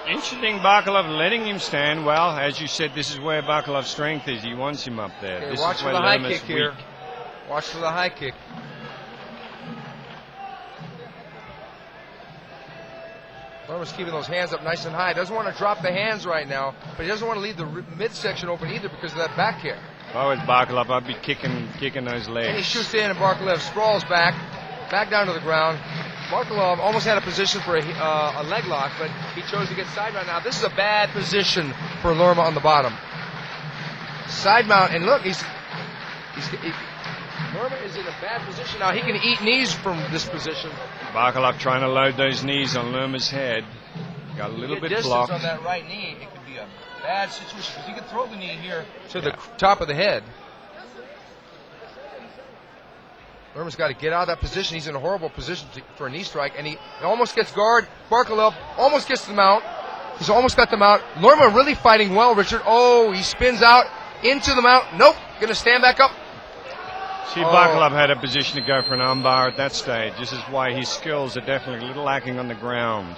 Interesting, Barklaev letting him stand. Well, as you said, this is where Barklev's strength is. He wants him up there. Okay, this watch is for where the high Lerma's kick here. weak. Watch for the high kick. Lerma's keeping those hands up nice and high. Doesn't want to drop the hands right now, but he doesn't want to leave the midsection open either because of that back kick. If I was Barklaev, I'd be kicking those legs. And he shoots in, and Barklaev sprawls back down to the ground. Barklaev almost had a position for a leg lock, but he chose to get side mount. Now, this is a bad position for Lerma on the bottom. Side mount, and look, Lerma is in a bad position now. He can eat knees from this position. Barklaev trying to load those knees on Lerma's head. Got a little bit blocked. On that right knee, it could be a bad situation because he could throw the knee here to the top of the head. Lerma's got to get out of that position. He's in a horrible position for a knee strike, and he almost gets guard. Barklaev almost gets the mount. He's almost got the mount. Lerma really fighting well, Richard. Oh, he spins out into the mount. Nope, going to stand back up. See, Barklaev had a position to go for an armbar at that stage. This is why his skills are definitely a little lacking on the ground.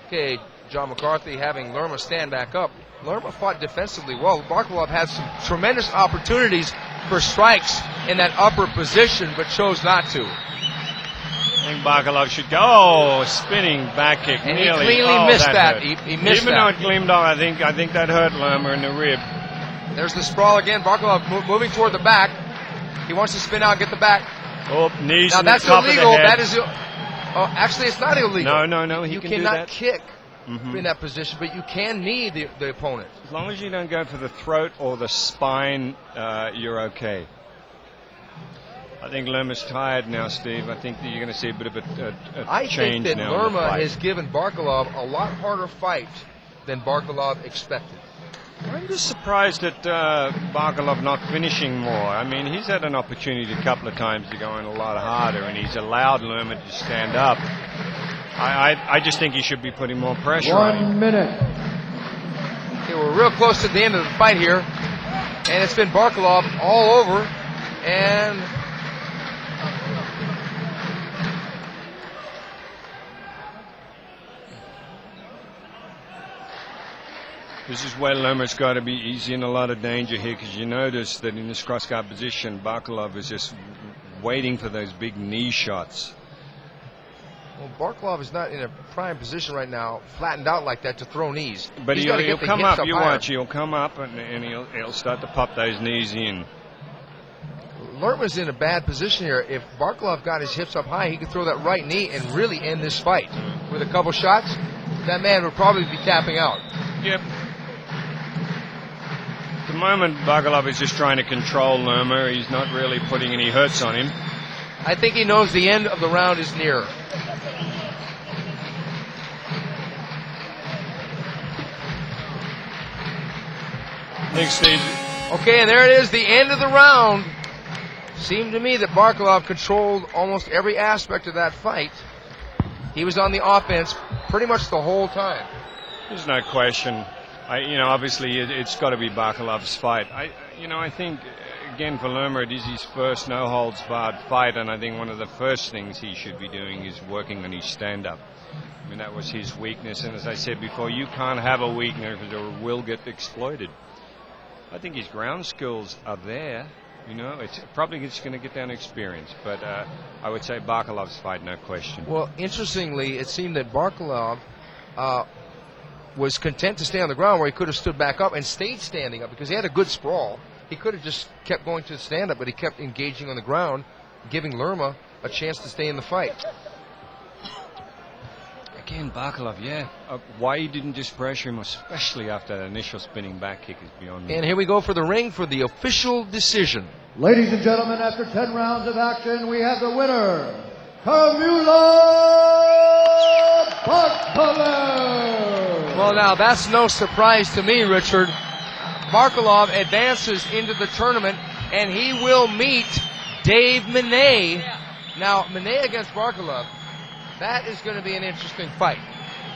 Okay, John McCarthy having Lerma stand back up. Lerma fought defensively well. Barklaev had some tremendous opportunities for strikes in that upper position, but chose not to. I think Barklaev should go. Oh, spinning back kick. And nearly. he cleanly missed that. Hurt. He missed Even that. though it gleamed off, I think that hurt Lerma in the rib. There's the sprawl again. Barklaev moving toward the back. He wants to spin out and get the back. Oh, knees now in the that's top illegal. of the head. That is. Actually, it's not illegal. No. You can do cannot that. kick in that position, but you can knee the opponent. As long as you don't go for the throat or the spine, you're okay. I think Lerma's tired now, Steve. I think that you're going to see a bit of a change now. I think that Lerma has given Barklaev a lot harder fight than Barklaev expected. I'm just surprised at Barklaev not finishing more. I mean, he's had an opportunity a couple of times to go in a lot harder, and he's allowed Lerma to stand up. I just think he should be putting more pressure on him. 1 minute. Okay, we're real close to the end of the fight here, and it's been Barklaev all over, and this is where Lerma's got to be easy in a lot of danger here, because you notice that in this cross-guard position, Barklaev is just waiting for those big knee shots. well, Barklaev is not in a prime position right now, flattened out like that to throw knees. But He's he'll gotta get the come hips up. You higher. watch. He'll come up and he'll start to pop those knees in. Lerma's in a bad position here. If Barklaev got his hips up high, he could throw that right knee and really end this fight. With a couple shots, that man would probably be tapping out. Yep. At the moment, Barklaev is just trying to control Lerma. He's not really putting any hurts on him. I think he knows the end of the round is near. Thanks, Steve. Okay, and there it is, the end of the round. Seemed to me that Barklaev controlled almost every aspect of that fight. He was on the offense pretty much the whole time. There's no question. Obviously, it's got to be Barklaev's fight. I think, again, for Lerma, it is his first no-holds-barred fight, and I think one of the first things he should be doing is working on his stand-up. I mean, that was his weakness, and as I said before, you can't have a weakness or it will get exploited. I think his ground skills are there. It's probably just going to get down to experience, but I would say Barklaev's fight, no question. Well, interestingly, it seemed that Barklaev was content to stay on the ground where he could have stood back up and stayed standing up because he had a good sprawl. He could have just kept going to the stand-up, but he kept engaging on the ground, giving Lerma a chance to stay in the fight. Again, Barklaev, why he didn't just pressure him, especially after that initial spinning back kick, is beyond me. And here we go for the ring for the official decision. Ladies and gentlemen, after 10 rounds of action, we have the winner, Carmula Barklaev. Well, now, that's no surprise to me, Richard. Barklaev advances into the tournament, and he will meet Dave Menne. Now, Menne against Barklaev, that is going to be an interesting fight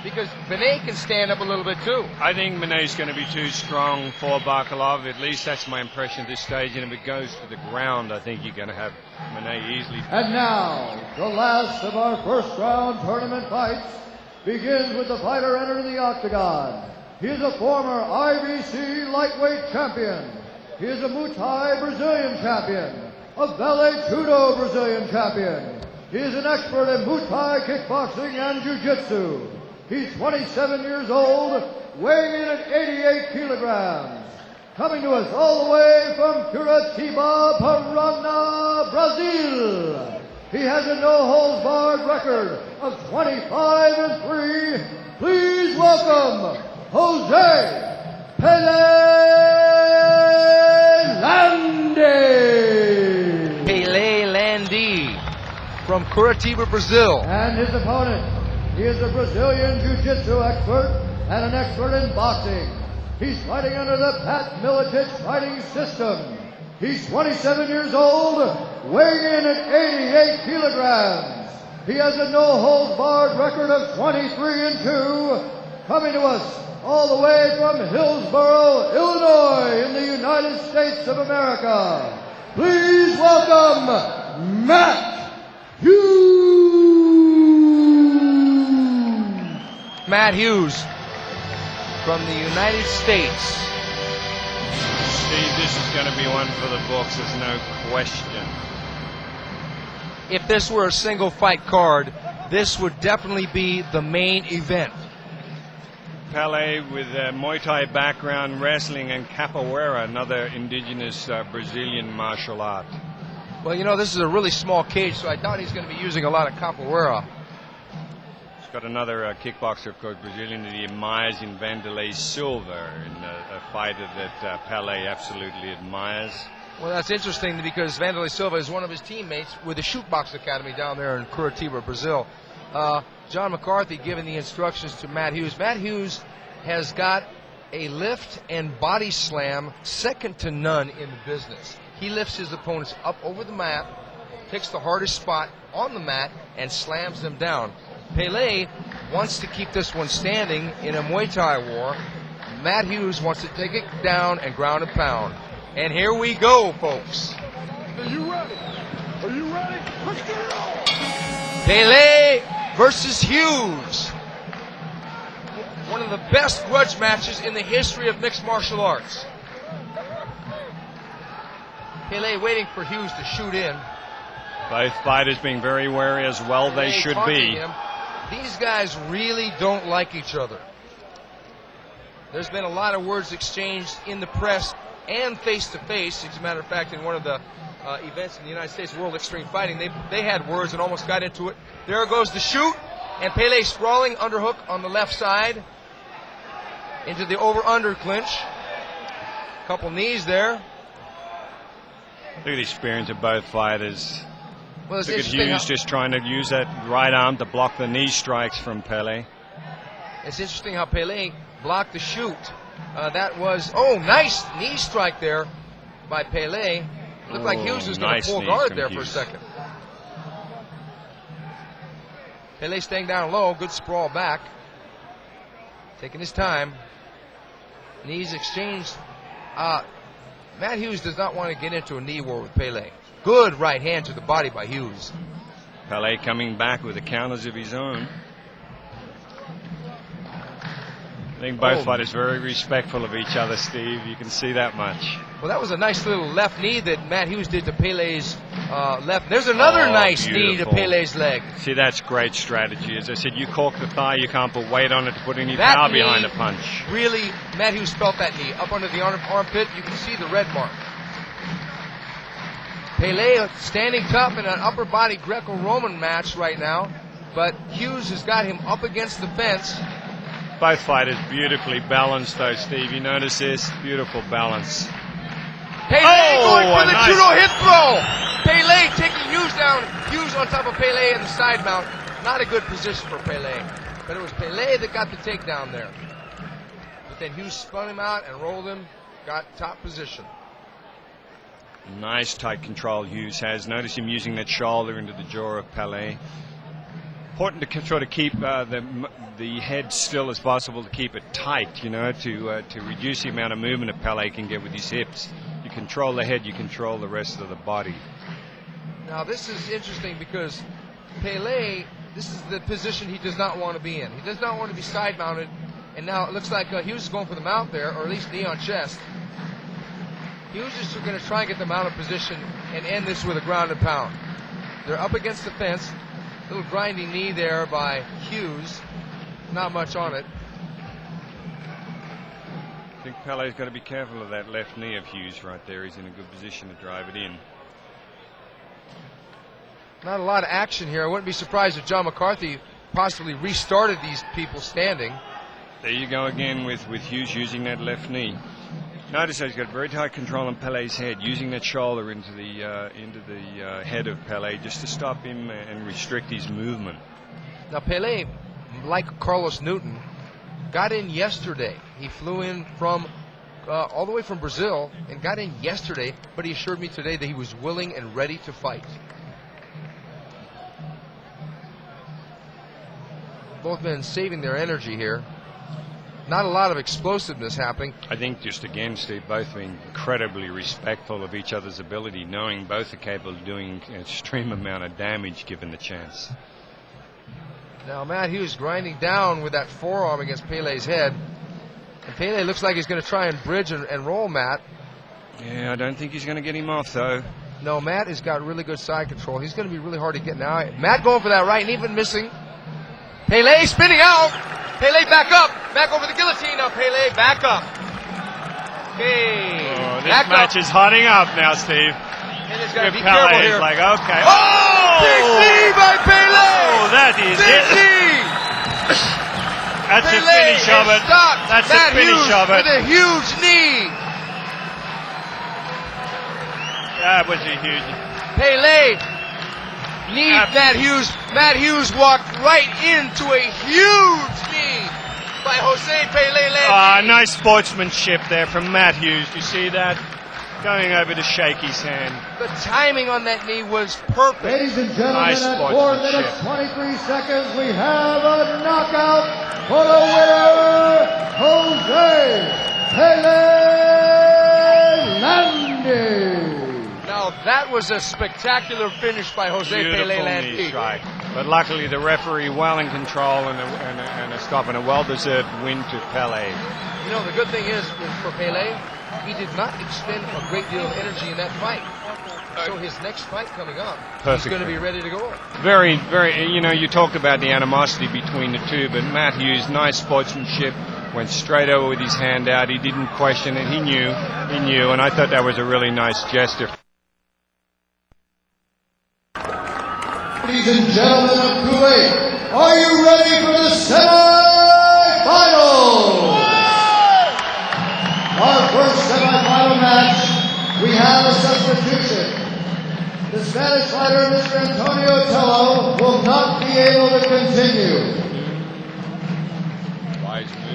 because Menne can stand up a little bit, too. I think Menne's going to be too strong for Barklaev. At least that's my impression at this stage. And if it goes to the ground, I think you're going to have Menne easily. And now, the last of our first round tournament fights begins with the fighter entering the octagon. He is a former IBC lightweight champion. He is a Muay Thai Brazilian champion, a Vale Tudo Brazilian champion. He is an expert in Muay Thai kickboxing and jiu-jitsu. He's 27 years old, weighing in at 88 kilograms. Coming to us all the way from Curitiba, Paraná, Brazil. He has a no-holds-barred record of 25-3. Please welcome Jose Pele Landi. Pele Landi from Curitiba, Brazil. And his opponent, he is a Brazilian jiu-jitsu expert and an expert in boxing. He's fighting under the Pat Miletich fighting system. He's 27 years old, weighing in at 88 kilograms. He has a no-holds-barred record of 23-2. Coming to us all the way from Hillsboro, Illinois, in the United States of America. Please welcome Matt Hughes. Matt Hughes from the United States. Steve, this is going to be one for the books, there's no question. If this were a single fight card, this would definitely be the main event. Pele with a Muay Thai background, wrestling, and capoeira, another indigenous Brazilian martial art. Well, you know, this is a really small cage, so I doubt he's going to be using a lot of capoeira. He's got another kickboxer, of course, Brazilian, that he admires in Vanderlei Silva, in a fighter that Pele absolutely admires. Well, that's interesting because Vanderlei Silva is one of his teammates with the Shootbox Academy down there in Curitiba, Brazil. John McCarthy giving the instructions to Matt Hughes. Matt Hughes has got a lift and body slam second to none in the business. He lifts his opponents up over the mat, picks the hardest spot on the mat, and slams them down. Pele wants to keep this one standing in a Muay Thai war. Matt Hughes wants to take it down and ground and pound. And here we go, folks. Are you ready? Are you ready? Let's get it on! Pele versus Hughes. One of the best grudge matches in the history of mixed martial arts. Pele waiting for Hughes to shoot in. Both fighters being very wary as well. They Pele should taunting be. him. These guys really don't like each other. There's been a lot of words exchanged in the press and face-to-face. As a matter of fact, in one of the events in the United States, World Extreme Fighting, they had words and almost got into it. There goes the shoot, and Pele sprawling underhook on the left side into the over-under clinch. Couple knees there. Look at the experience of both fighters. Well, it's Look at interesting Hughes just trying to use that right arm to block the knee strikes from Pele. It's interesting how Pele blocked the shoot. That was, nice knee strike there by Pele. Looked like Hughes was going to pull guard there for a second. Pele staying down low, good sprawl back. Taking his time. Knees exchanged. Matt Hughes does not want to get into a knee war with Pele. Good right hand to the body by Hughes. Pele coming back with the counters of his own. I think both fighters very respectful of each other, Steve. You can see that much. Well, that was a nice little left knee that Matt Hughes did to Pele's left. There's another nice knee to Pele's leg. See, that's great strategy. As I said, you cork the thigh, you can't put weight on it to put any power behind the punch. Really, Matt Hughes felt that knee up under the armpit. You can see the red mark. Pele standing tough in an upper body Greco-Roman match right now, but Hughes has got him up against the fence. Both fighters beautifully balanced, though, Steve. You notice this? Beautiful balance. Pele going for the judo hip throw. Pele taking Hughes down. Hughes on top of Pele in the side mount. Not a good position for Pele. But it was Pele that got the takedown there. But then Hughes spun him out and rolled him. Got top position. Nice tight control Hughes has. Notice him using that shoulder into the jaw of Pele. Important to try to keep the head still as possible, to keep it tight, you know, to reduce the amount of movement that Pele can get with his hips. You control the head, you control the rest of the body. Now this is interesting because Pele, this is the position he does not want to be in. He does not want to be side mounted, and now it looks like Hughes is going for the mount there, or at least knee on chest. Hughes is going to try and get the mounted position and end this with a ground and pound. They're up against the fence. Little grinding knee there by Hughes. Not much on it. I think Pele's got to be careful of that left knee of Hughes right there. He's in a good position to drive it in. Not a lot of action here. I wouldn't be surprised if John McCarthy possibly restarted these people standing. There you go again with Hughes using that left knee. Notice he's got very tight control on Pele's head, using that shoulder into the head of Pele just to stop him and restrict his movement. Now Pele, like Carlos Newton, got in yesterday. He flew in from all the way from Brazil and got in yesterday, but he assured me today that he was willing and ready to fight. Both men saving their energy here. Not a lot of explosiveness happening. I think just again, Steve, both being incredibly respectful of each other's ability, knowing both are capable of doing an extreme amount of damage given the chance. Now Matt Hughes grinding down with that forearm against Pele's head. And Pele looks like he's going to try and bridge and roll Matt. Yeah, I don't think he's going to get him off, though. No, Matt has got really good side control. He's going to be really hard to get now. Matt going for that right and even missing. Pele spinning out. Pele back up. Back over the guillotine. Now Pele back up. Okay. Oh, this match is hotting up now, Steve. Pele's got to be careful here. Like, okay. Oh! Big knee by Pele! Oh, that is big it. Knee! That's Pele the finish of it. Stopped. That's Matt the finish Hughes of it. with a huge knee. That was a huge. Pele kneed Matt Hughes. Matt Hughes walked right into a huge knee by Jose Pele Landi. Nice sportsmanship there from Matt Hughes. You see that? Going over to shake his hand. The timing on that knee was perfect. Ladies and gentlemen, Nice at 4 minutes, sportsmanship. 23 seconds, we have a knockout for the winner, Jose Pele Landi. Now that was a spectacular finish by Jose Pele Beautiful Landi. knee strike. But luckily the referee well in control and a stop and a well-deserved win to Pele. You know, the good thing is for Pele, he did not expend a great deal of energy in that fight. So his next fight coming up, he's going to be ready to go. Very, very, you talked about the animosity between the two, but Matt Hughes, nice sportsmanship, went straight over with his hand out. He didn't question it. He knew, and I thought that was a really nice gesture. Ladies and gentlemen of Kuwait, are you ready for the semi-finals? Our first semi-final match, we have a substitution. The Spanish fighter, Mr. Antonio Tello, will not be able to continue.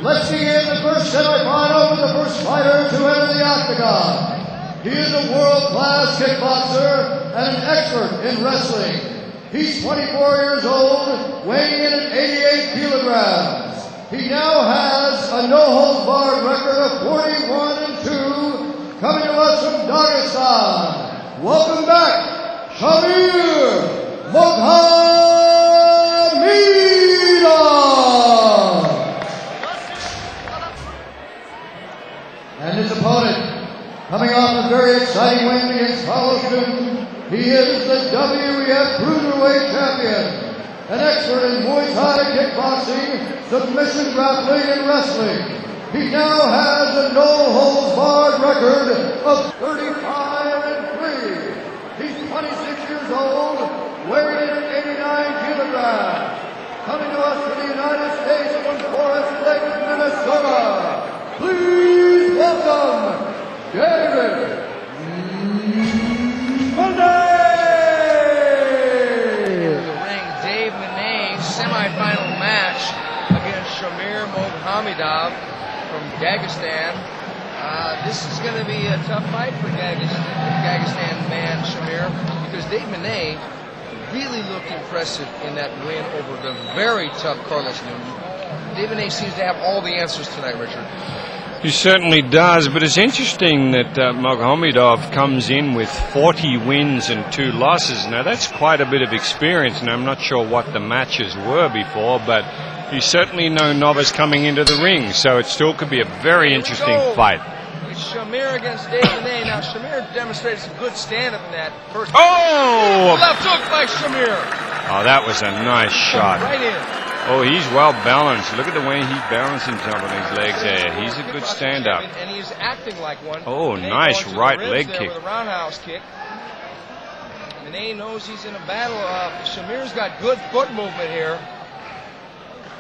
Let's begin the first semi-final with the first fighter to enter the octagon. He is a world-class kickboxer and an expert in wrestling. He's 24 years old, weighing in at 88 kilograms. He now has a no-holds-barred record of 41-2, coming to us from Dagestan. Welcome back, Shamir Mohamedov. And his opponent, coming off a very exciting win against Carlos Newton, he is the WEF Cruiserweight Champion, an expert in Muay Thai kickboxing, submission grappling, and wrestling. He now has a no-holds-barred record of 35-3. He's 26 years old, weighing in at 89 kilograms. Coming to us from the United States from Forest Lake, Minnesota. Please welcome David Menne. Semi-final match against Shamir Mohamedov from Dagestan. This is going to be a tough fight for Dagestan man Shamir, because Dave Menne really looked impressive in that win over the very tough Carlos Newton. Dave Menne seems to have all the answers tonight, Richard. He certainly does, but it's interesting that Mohamedov comes in with 40 wins and 2 losses. Now, that's quite a bit of experience, and I'm not sure what the matches were before, but he's certainly no novice coming into the ring, so it still could be a very interesting fight. It's Shamir against Dave Menne. Now, Shamir demonstrated some good stand-up in that first. Oh! Left hook by Shamir. Oh, that was a nice shot. Right in. Oh, he's well balanced. Look at the way he's balancing some of his legs there. He's a good stand-up. And he's acting like one. Oh, nice right leg kick. With a roundhouse kick. Menne knows he's in a battle. Shamir's got good foot movement here.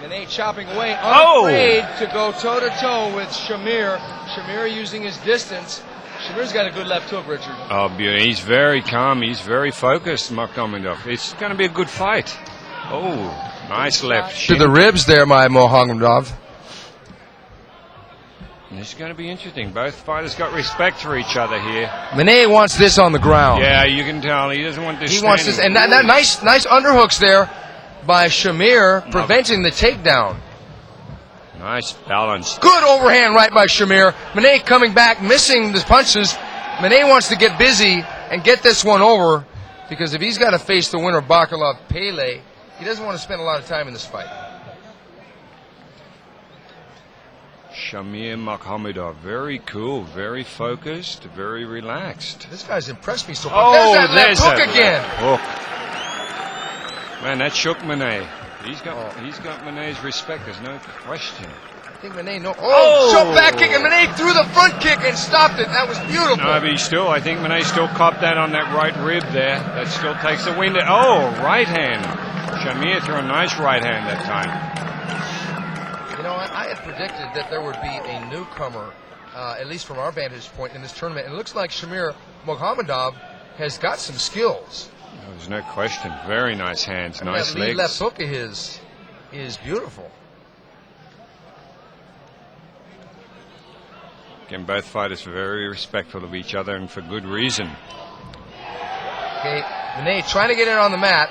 Menne chopping away, unafraid to go toe-to-toe with Shamir. Shamir using his distance. Shamir's got a good left hook, Richard. Oh, beauty. He's very calm. He's very focused, Mohamedov. It's going to be a good fight. Oh, nice left to the ribs there, my Mohamedov. This is going to be interesting. Both fighters got respect for each other here. Menne wants this on the ground. Yeah, you can tell. He doesn't want this. He wants this. And that nice underhooks there by Shamir, preventing the takedown. Nice balance. Good overhand right by Shamir. Menne coming back, missing the punches. Menne wants to get busy and get this one over, because if he's got to face the winner, Barklaev, Pele, he doesn't want to spend a lot of time in this fight. Shamir Makhmudov, very cool, very focused, very relaxed. This guy's impressed me so far. There's that left hook again. Hook. Man, that shook Menne. He's got Menne's respect, there's no question. I think Menne shot back kick, and Menne threw the front kick and stopped it. That was beautiful. No, but I think Menne still copped that on that right rib there. That still takes the wind. Oh, right hand. Shamir threw a nice right hand that time. You know, I had predicted that there would be a newcomer, at least from our vantage point in this tournament. And it looks like Shamir Makhmudov has got some skills. There's no question. Very nice hands, nice that legs. Left hook of his is beautiful. Again, both fighters are very respectful of each other, and for good reason. Okay, Menne trying to get it on the mat.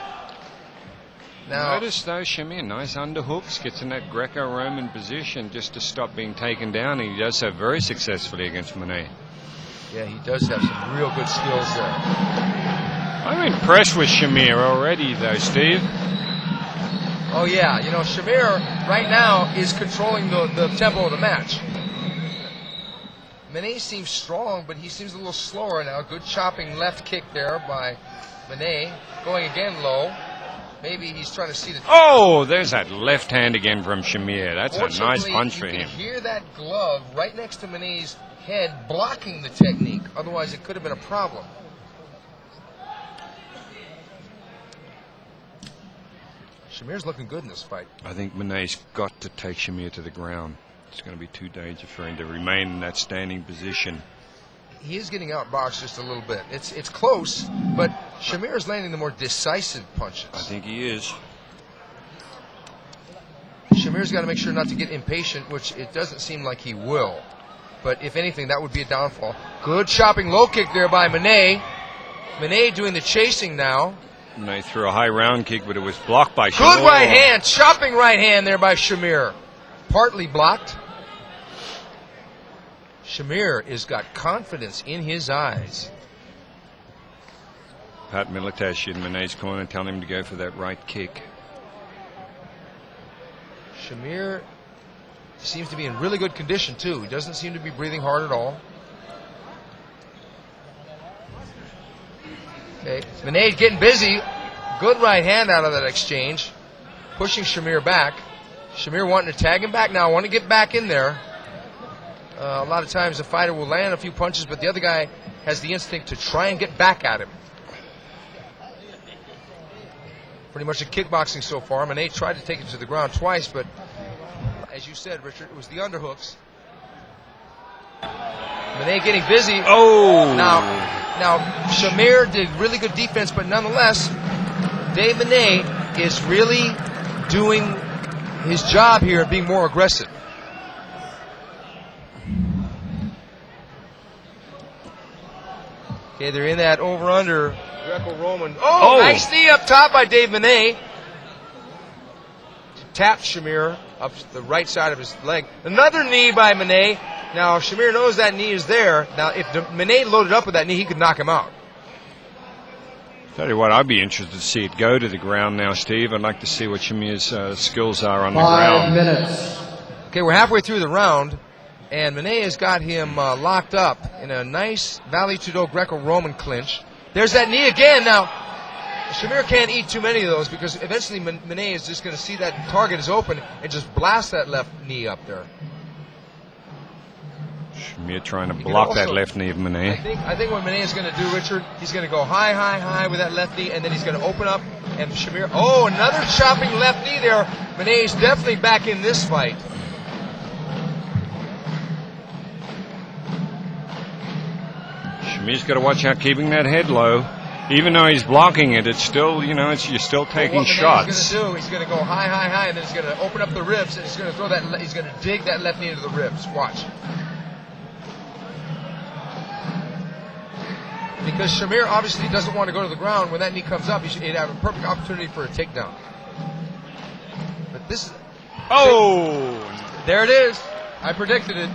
Now, notice though, Shamir, nice underhooks, gets in that Greco-Roman position just to stop being taken down, and he does so very successfully against Menne. Yeah, he does have some real good skills there. I'm impressed with Shamir already, though, Steve. Oh, yeah. You know, Shamir right now is controlling the tempo of the match. Menne seems strong, but he seems a little slower now. Good chopping left kick there by Menne. Going again low. Maybe he's trying to see the... Oh, there's that left hand again from Shamir. That's a nice punch for him. You can hear that glove right next to Menne's head blocking the technique. Otherwise, it could have been a problem. Shamir's looking good in this fight. I think Menne's got to take Shamir to the ground. It's going to be too dangerous for him to remain in that standing position. He is getting outboxed just a little bit. It's close, but Shamir is landing the more decisive punches. I think he is. Shamir's got to make sure not to get impatient, which it doesn't seem like he will. But if anything, that would be a downfall. Good chopping low kick there by Menne. Menne doing the chasing now. Menne threw a high round kick, but it was blocked by Shamir. Good right hand, chopping right hand there by Shamir. Partly blocked. Shamir has got confidence in his eyes. Pat Militash in Menne's corner telling him to go for that right kick. Shamir seems to be in really good condition, too. He doesn't seem to be breathing hard at all. Okay, Menne getting busy. Good right hand out of that exchange. Pushing Shamir back. Shamir wanting to tag him back now. Want to get back in there. A lot of times the fighter will land a few punches, but the other guy has the instinct to try and get back at him. Pretty much a kickboxing so far. Menne tried to take him to the ground twice, but as you said, Richard, it was the underhooks. Menne getting busy. Oh! Now Shamir did really good defense, but nonetheless, Dave Menne is really doing his job here and being more aggressive. Okay, they're in that over-under Greco-Roman. Oh, nice knee up top by Dave Menne. Tapped Shamir up the right side of his leg. Another knee by Menne. Now, Shamir knows that knee is there. Now, if Menne loaded up with that knee, he could knock him out. Tell you what, I'd be interested to see it go to the ground now, Steve. I'd like to see what Shamir's skills are on the ground. 5 minutes. Okay, we're halfway through the round, and Menne has got him locked up in a nice Vale Tudo Greco-Roman clinch. There's that knee again. Now, Shamir can't eat too many of those because eventually Menne is just going to see that target is open and just blast that left knee up there. Shamir trying to block that left knee of Menne. I think what Menne is going to do, Richard, he's going to go high, high, high with that left knee, and then he's going to open up, and Shamir, oh, another chopping left knee there. Menne is definitely back in this fight. Shamir's got to watch out keeping that head low. Even though he's blocking it, it's still, you know, you're still taking shots. What Manne's going to do, he's going to go high, high, high, and then he's going to open up the ribs, and he's going to throw that, he's going to dig that left knee into the ribs. Watch. Because Shamir obviously doesn't want to go to the ground. When that knee comes up, he'd have a perfect opportunity for a takedown. But this is... Oh! There it is. I predicted it.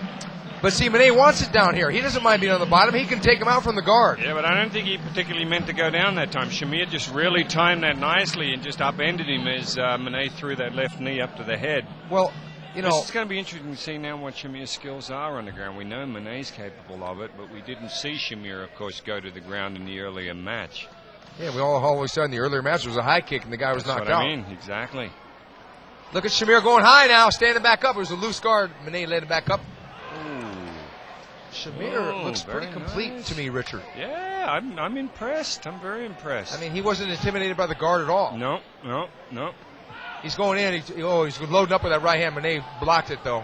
But see, Menne wants it down here. He doesn't mind being on the bottom. He can take him out from the guard. Yeah, but I don't think he particularly meant to go down that time. Shamir just really timed that nicely and just upended him as Menne threw that left knee up to the head. Well, you know, it's going to be interesting to see now what Shamir's skills are on the ground. We know Manne's capable of it, but we didn't see Shamir, of course, go to the ground in the earlier match. Yeah, we all always said in the earlier match it was a high kick and the guy was knocked out. I mean, exactly. Look at Shamir going high now, standing back up. It was a loose guard. Menne led it back up. Shamir looks pretty complete to me, Richard. Yeah, I'm impressed. I'm very impressed. I mean, he wasn't intimidated by the guard at all. No. He's going in. He's loading up with that right hand. Menne blocked it, though.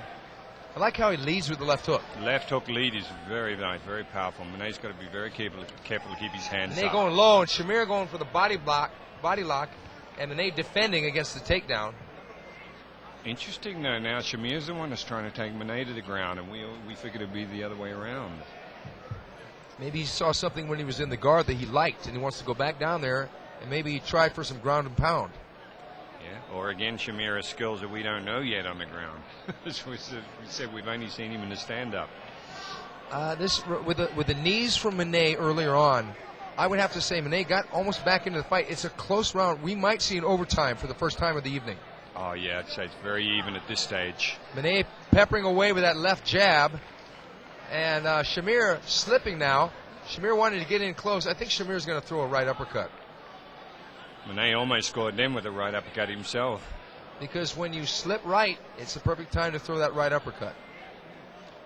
I like how he leads with the left hook. Left hook lead is very nice, very powerful. Manne's got to be very careful to keep his hands up. Menne going low, and Shamir going for the body lock, and Menne defending against the takedown. Interesting, though, now Shamir's the one that's trying to take Menne to the ground, and we figured it'd be the other way around. Maybe he saw something when he was in the guard that he liked, and he wants to go back down there, and maybe he tried for some ground and pound. Yeah, or again, Shamir has skills that we don't know yet on the ground. As we said, we've only seen him in the stand-up. With the knees from Menne earlier on, I would have to say Menne got almost back into the fight. It's a close round. We might see an overtime for the first time of the evening. Oh, yeah, I'd say it's very even at this stage. Menne peppering away with that left jab. And Shamir slipping now. Shamir wanted to get in close. I think Shamir's going to throw a right uppercut. Menne almost scored them with a right uppercut himself. Because when you slip right, it's the perfect time to throw that right uppercut.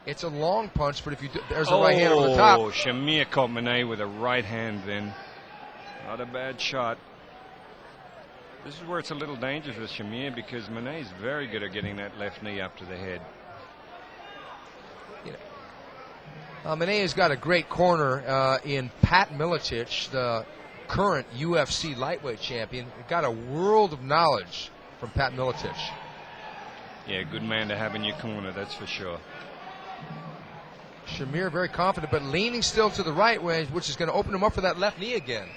It's a long punch, but if you do, there's a right hand over the top. Oh, Shamir caught Menne with a right hand then. Not a bad shot. This is where it's a little dangerous with Shamir because Menne is very good at getting that left knee up to the head. Menne has got a great corner in Pat Miletich, the current UFC lightweight champion. Got a world of knowledge from Pat Miletich. Yeah, good man to have in your corner, that's for sure. Shamir very confident, but leaning still to the right, which is going to open him up for that left knee again.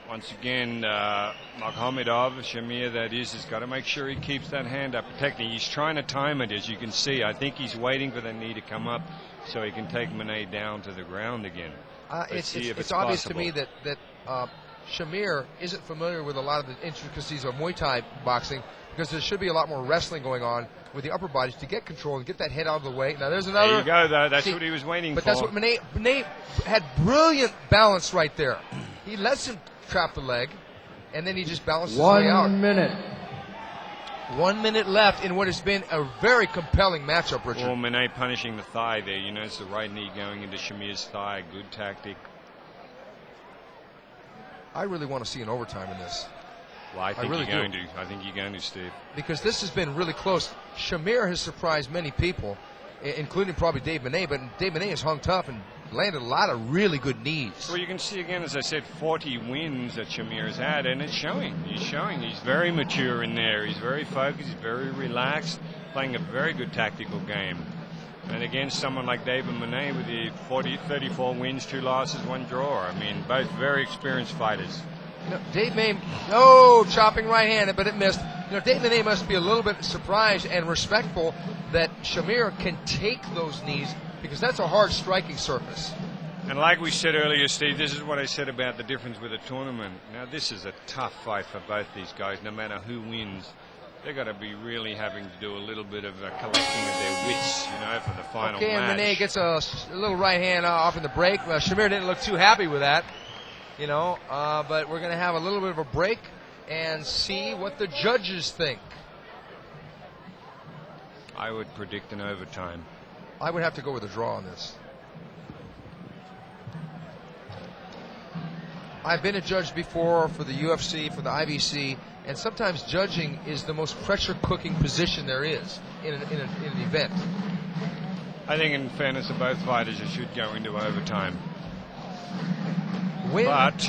Once again, Makhomedov, Shamir that is, has got to make sure he keeps that hand up, protecting. He's trying to time it, as you can see. I think he's waiting for the knee to come up so he can take Menne down to the ground again. It's obvious to me that Shamir isn't familiar with a lot of the intricacies of Muay Thai boxing because there should be a lot more wrestling going on with the upper bodies to get control and get that head out of the way. Now, there's another. There you go, though. That's what he was waiting for. But that's what Menne had brilliant balance right there. He lets him trap the leg, and then he just balances his way out. 1 minute. 1 minute left in what has been a very compelling matchup, Richard. Well, Menne punishing the thigh there. You notice the right knee going into Shamir's thigh. Good tactic. I really want to see an overtime in this. Well, I think you're going to. I think you're going to, Steve. Because this has been really close. Shamir has surprised many people, including probably Dave Menne, but Dave Menne has hung tough and landed a lot of really good knees. Well, you can see again, as I said, 40 wins that Shamir has had, and it's showing. He's showing. He's very mature in there. He's very focused. He's very relaxed, playing a very good tactical game. And against someone like David Menne with the 34 wins, 2 losses, 1 draw. I mean, both very experienced fighters. Dave Menne, chopping right hand, but it missed. Dave Menne must be a little bit surprised and respectful that Shamir can take those knees because that's a hard striking surface. And like we said earlier, Steve, this is what I said about the difference with a tournament. Now, this is a tough fight for both these guys, no matter who wins. They're going to be really having to do a little bit of collecting of their wits, for the final match. And Menne gets a little right hand off in the break. Shamir didn't look too happy with that, but we're going to have a little bit of a break and see what the judges think. I would predict an overtime. I would have to go with a draw on this. I've been a judge before for the UFC, for the IBC, and sometimes judging is the most pressure-cooking position there is in an event. I think, in fairness to both fighters, it should go into overtime. But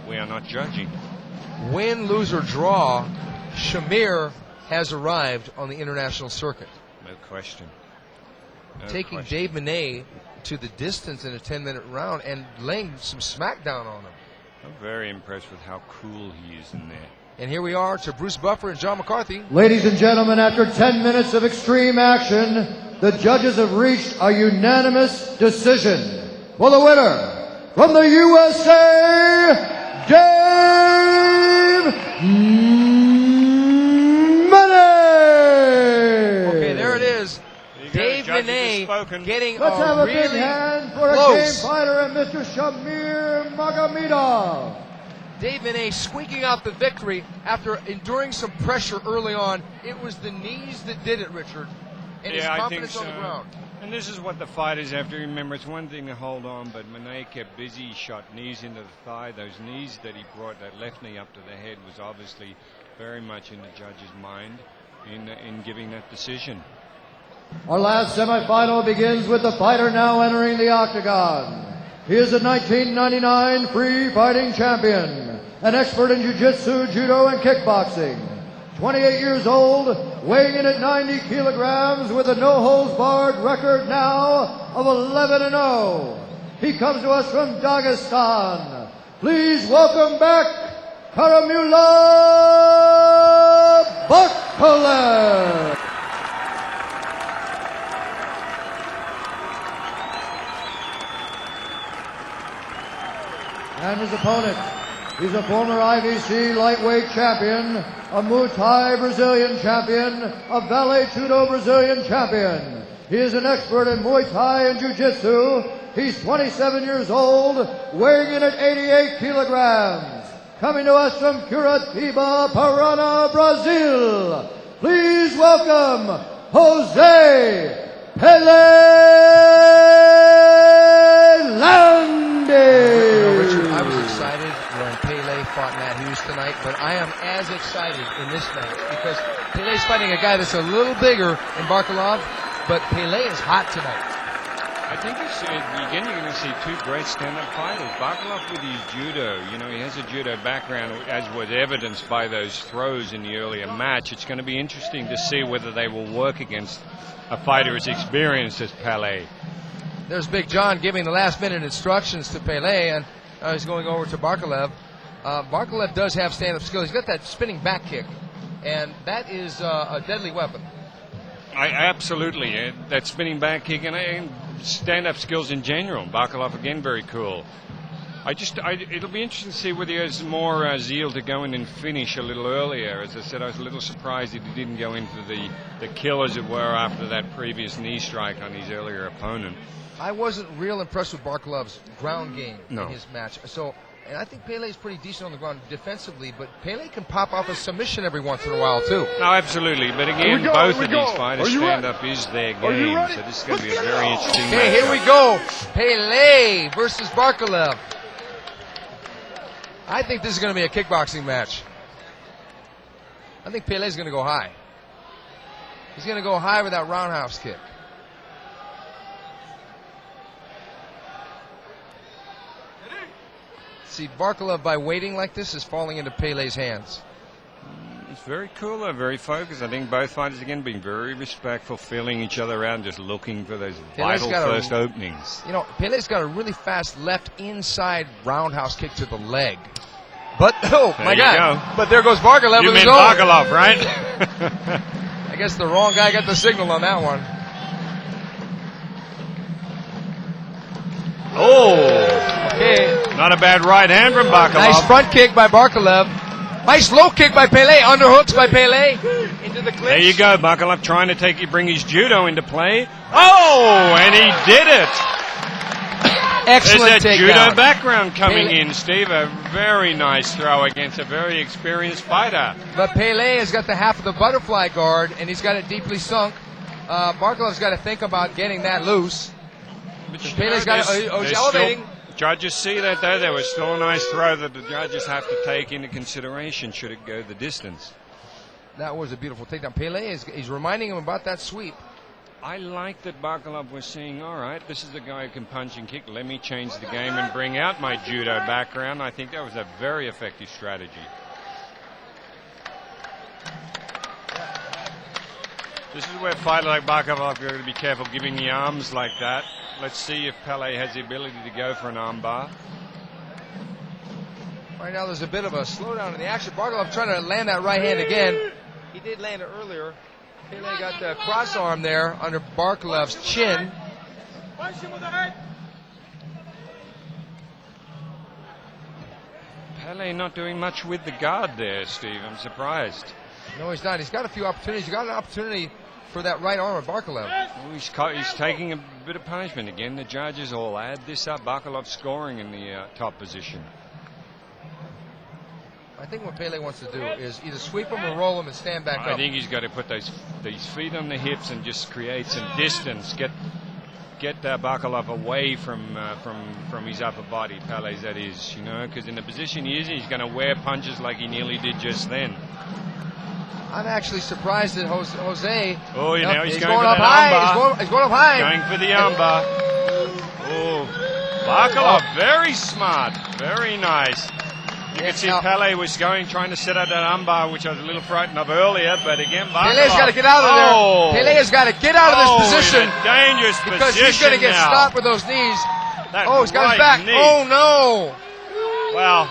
we are not judging. Win, lose, or draw, Shamir has arrived on the international circuit. No question. Taking Dave Menne to the distance in a 10-minute round and laying some smackdown on him. I'm very impressed with how cool he is in there. And here we are to Bruce Buffer and John McCarthy. Ladies and gentlemen, after 10 minutes of extreme action, the judges have reached a unanimous decision. For the winner, from the USA, Dave Menne! Okay, there it is. Dave Menne getting Let's have a really big hand for close. a game fighter and Mr. Shamir Magomedov. Dave Menne squeaking out the victory after enduring some pressure early on. It was the knees that did it, Richard, and his confidence on the ground. And this is what the fighters have to remember. It's one thing to hold on, but Menne kept busy. He shot knees into the thigh. Those knees that he brought, that left knee up to the head, was obviously very much in the judge's mind in giving that decision. Our last semifinal begins with the fighter now entering the octagon. He is a 1999 free fighting champion, an expert in jiu-jitsu, judo, and kickboxing. 28 years old, weighing in at 90 kilograms with a no-holds-barred record now of 11-0. He comes to us from Dagestan. Please welcome back Karimullah Barklaev. And his opponent, he's a former IVC lightweight champion, a Muay Thai Brazilian champion, a Vale Tudo Brazilian champion. He is an expert in Muay Thai and Jiu-Jitsu. He's 27 years old, weighing in at 88 kilograms. Coming to us from Curitiba, Paraná, Brazil. Please welcome Jose Pele Landi. I was excited when Pele fought Matt Hughes tonight, but I am as excited in this match because Pele's fighting a guy that's a little bigger than Barklaev, but Pele is hot tonight. I think again you're going to see two great stand-up fighters. Barklaev with his judo, he has a judo background, as was evidenced by those throws in the earlier match. It's going to be interesting to see whether they will work against a fighter as experienced as Pele. There's Big John giving the last-minute instructions to Pele, and he's going over to Barklaev. Barklaev does have stand-up skills. He's got that spinning back kick, and that is a deadly weapon. Absolutely. That spinning back kick and stand-up skills in general. Barklaev, again, very cool. It'll be interesting to see whether he has more zeal to go in and finish a little earlier. As I said, I was a little surprised that he didn't go in for the kill, as it were, after that previous knee strike on his earlier opponent. I wasn't real impressed with Barklaev's ground game in No. his match. And I think Pele's pretty decent on the ground defensively, but Pele can pop off a submission every once in a while, too. No, absolutely. But again, both of these fighters, stand-up is their game. So this is going to be a very interesting match. Okay, here we go. Pele versus Barklaev. I think this is going to be a kickboxing match. I think Pele's going to go high. He's going to go high with that roundhouse kick. See, Barklaev, by waiting like this, is falling into Pele's hands. It's very cool, though, very focused. I think both fighters, again, being very respectful, feeling each other out, just looking for those vital first openings. Pele's got a really fast left inside roundhouse kick to the leg. But, oh, my God. But there goes Barklaev with his own. You meant Barklaev, right? I guess the wrong guy got the signal on that one. Oh. Okay. Not a bad right hand from Barklaev. Nice front kick by Barklaev. Nice low kick by Pele. Underhooks by Pele into the clinch. There you go. Barklaev trying to bring his judo into play. Oh, and he did it. Excellent There's that takedown. judo background coming in, Steve. A very nice throw against a very experienced fighter. But Pele has got the half of the butterfly guard, and he's got it deeply sunk. Barklaev's got to think about getting that loose. But Pele's got he's elevating. Judges see that, though. There was still a nice throw that the judges have to take into consideration should it go the distance. That was a beautiful takedown. Pele he's reminding him about that sweep. I like that Barklaev was saying, all right, this is the guy who can punch and kick. Let me change the game and bring out my judo background. I think that was a very effective strategy. This is where a fighter like Barklaev are going to be careful giving the arms like that. Let's see if Pele has the ability to go for an arm bar. Right now there's a bit of a slowdown in the action. Barklaev trying to land that right hand again. He did land it earlier. Pele got the cross arm there under Barklaev's chin. Pele not doing much with the guard there, Steve. I'm surprised. No, he's not. He's got a few opportunities. He got an opportunity for that right arm of Barklaev. Well, he's taking a bit of punishment again. The judges all add this up. Barklaev scoring in the top position. I think what Pele wants to do is either sweep him or roll him and stand back up. I think he's got to put these feet on the hips and just create some distance. Get Barklaev away from his upper body, Pele's that is, you know, because in the position he is, he's going to wear punches like he nearly did just then. I'm actually surprised that Jose. Oh, you know, he's going up high. He's going up high. Going for the armbar. Oh, Barklaev, very smart, very nice. You can see Pele was trying to set up that armbar, which I was a little frightened of earlier, but again, Barklaev. Pele's got to get out of there. Pele has got to get out of this position. In a dangerous because position he's going to get now. stopped with those knees. That he's got his back. knee. Oh, no. Well,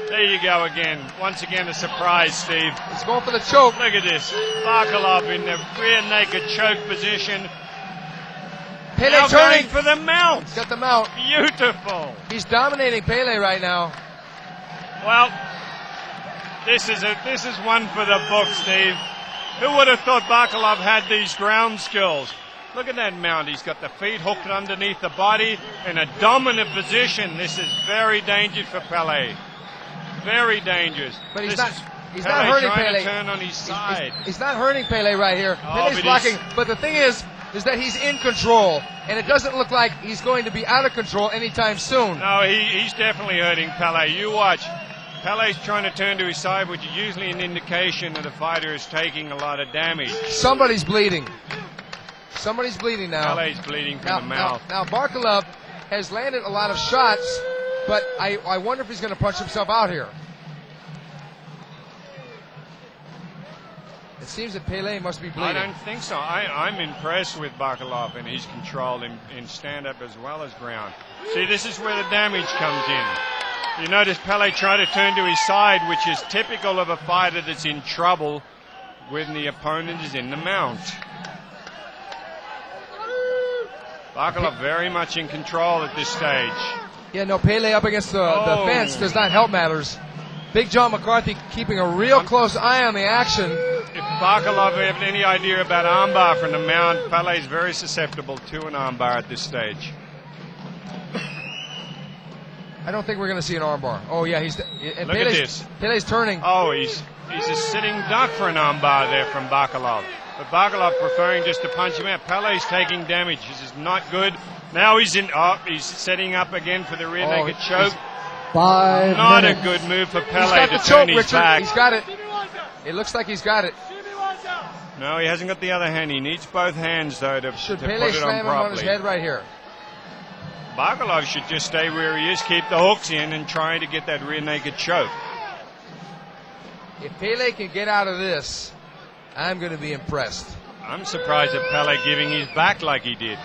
there you go again. Once again, a surprise, Steve. He's going for the choke. Look at this. Barklaev in the rear naked choke position. Pele now turning going for the mount. He's got the mount. Beautiful. He's dominating Pele right now. Well, this is one for the book, Steve. Who would have thought Barklaev had these ground skills? Look at that mount. He's got the feet hooked underneath the body in a dominant position. This is very dangerous for Pele. Very dangerous. But he's not hurting trying Pele. To turn on his side. He's not hurting Pele right here. Pele's but blocking. But the thing is that he's in control, and it doesn't look like he's going to be out of control anytime soon. No, he's definitely hurting Pele. You watch. Pele's trying to turn to his side, which is usually an indication that the fighter is taking a lot of damage. Somebody's bleeding. Somebody's bleeding now. Pele's bleeding from the mouth. Now Barklaev has landed a lot of shots, but I wonder if he's going to punch himself out here. It seems that Pele must be bleeding. I don't think so. I'm impressed with Barklaev and his control in stand-up as well as ground. See, this is where the damage comes in. You notice Pele trying to turn to his side, which is typical of a fighter that's in trouble when the opponent is in the mount. Barklaev very much in control at this stage. Yeah, no, Pele up against the fence does not help matters. Big John McCarthy keeping a real close eye on the action. If Barklaev have any idea about armbar from the mount, Pele is very susceptible to an armbar at this stage. I don't think we're going to see an armbar. Oh, yeah, Look at this. Pele's turning. Oh, he's a sitting duck for an armbar there from Barklaev. But Barklaev preferring just to punch him out. Pele's taking damage. This is not good. Now he's setting up again for the rear naked choke. 5 Not minutes. a good move for He's Pele got to the turn choke, his Richard. back. He's got it. It looks like he's got it. No, he hasn't got the other hand. He needs both hands, though, to Should put Pele it on slam him on his properly. head right here? Barklaev should just stay where he is, keep the hooks in, and try to get that rear naked choke. If Pele can get out of this, I'm going to be impressed. I'm surprised at Pele giving his back like he did.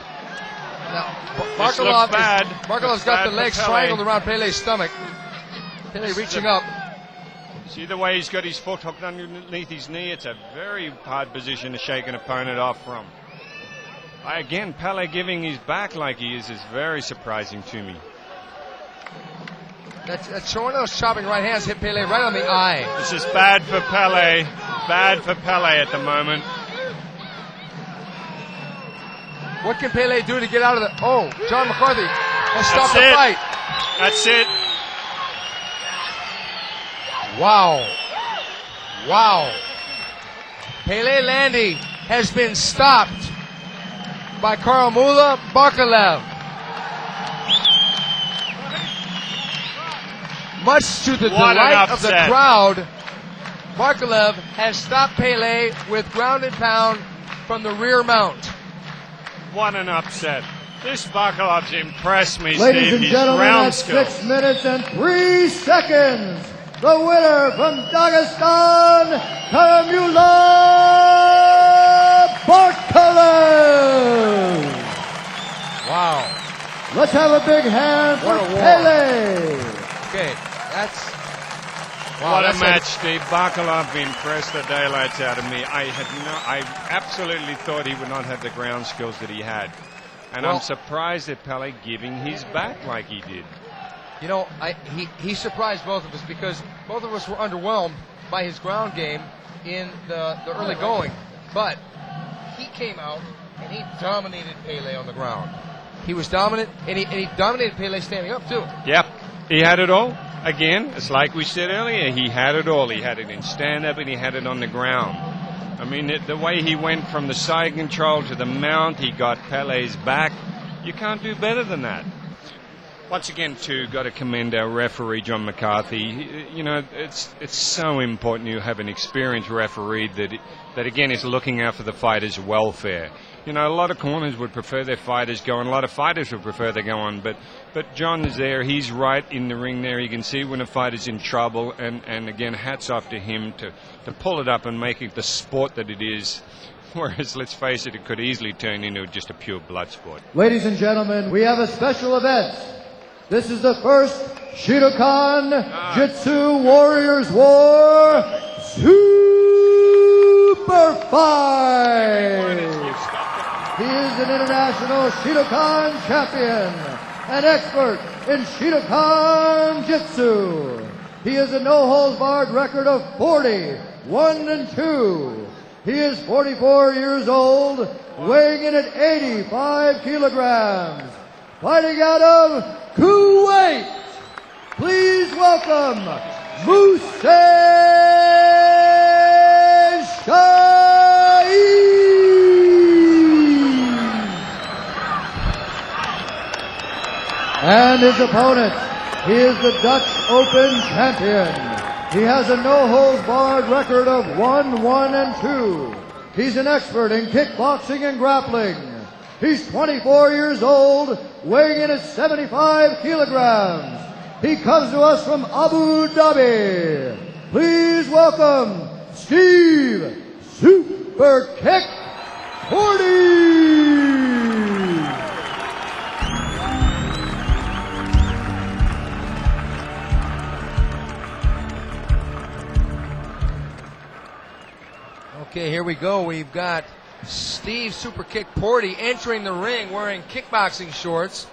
Now, This looked bad. Barklaev's got the legs triangled around Pele's stomach. Pele reaching up. See the way he's got his foot hooked underneath his knee? It's a very hard position to shake an opponent off from. Again, Pele giving his back like he is very surprising to me. That Chorno's chopping right hands hit Pele right on the eye. This is bad for Pele. Bad for Pele at the moment. What can Pele do to get out of the... Oh, John McCarthy has stopped the fight. That's it. Wow. Wow. Pele Landi has been stopped by Karamula Barklaev. Much to the delight of the crowd, Barklaev has stopped Pele with ground and pound from the rear mount. What an upset. This Barklaev's impressed me, Ladies Steve. and His gentlemen, ground at skills. 6 minutes and 3 seconds, the winner from Dagestan, Karamula Barklaev. Wow. Let's have a big hand for What a war. Pele. Okay, That's what a match, Steve. Barklaev impressed the daylights out of me. I absolutely thought he would not have the ground skills that he had. And I'm surprised at Pele giving his back like he did. You know, he surprised both of us because both of us were underwhelmed by his ground game in the early going. But he came out and he dominated Pele on the ground. He was dominant, and he dominated Pele standing up, too. Yep, he had it all. Again, it's like we said earlier, he had it all. He had it in stand-up and he had it on the ground. I mean, the way he went from the side control to the mount, he got Pele's back. You can't do better than that. Once again, too, got to commend our referee, John McCarthy. You know, it's so important you have an experienced referee that again, is looking out for the fighters' welfare. You know, a lot of corners would prefer their fighters go on. A lot of fighters would prefer they go on. But John is there. He's right in the ring there. You can see when a fighter's in trouble. And again, hats off to him to pull it up and make it the sport that it is. Whereas, let's face it, it could easily turn into just a pure blood sport. Ladies and gentlemen, we have a special event. This is the first Shidokan Jitsu Warriors War Super Fight. He is an international Shidokan champion, an expert in Shidokan Jitsu. He has a no-holds-barred record of 40-1-2. He is 44 years old, weighing in at 85 kilograms, fighting out of Kuwait. Please welcome and his opponent, he is the Dutch Open champion. He has a no-holds-barred record of 1-1-2. He's an expert in kickboxing and grappling. He's 24 years old, weighing in at 75 kilograms. He comes to us from Abu Dhabi. Please welcome Steve Super Kick 40. Okay, here we go. We've got Steve Superkick Porty entering the ring wearing kickboxing shorts.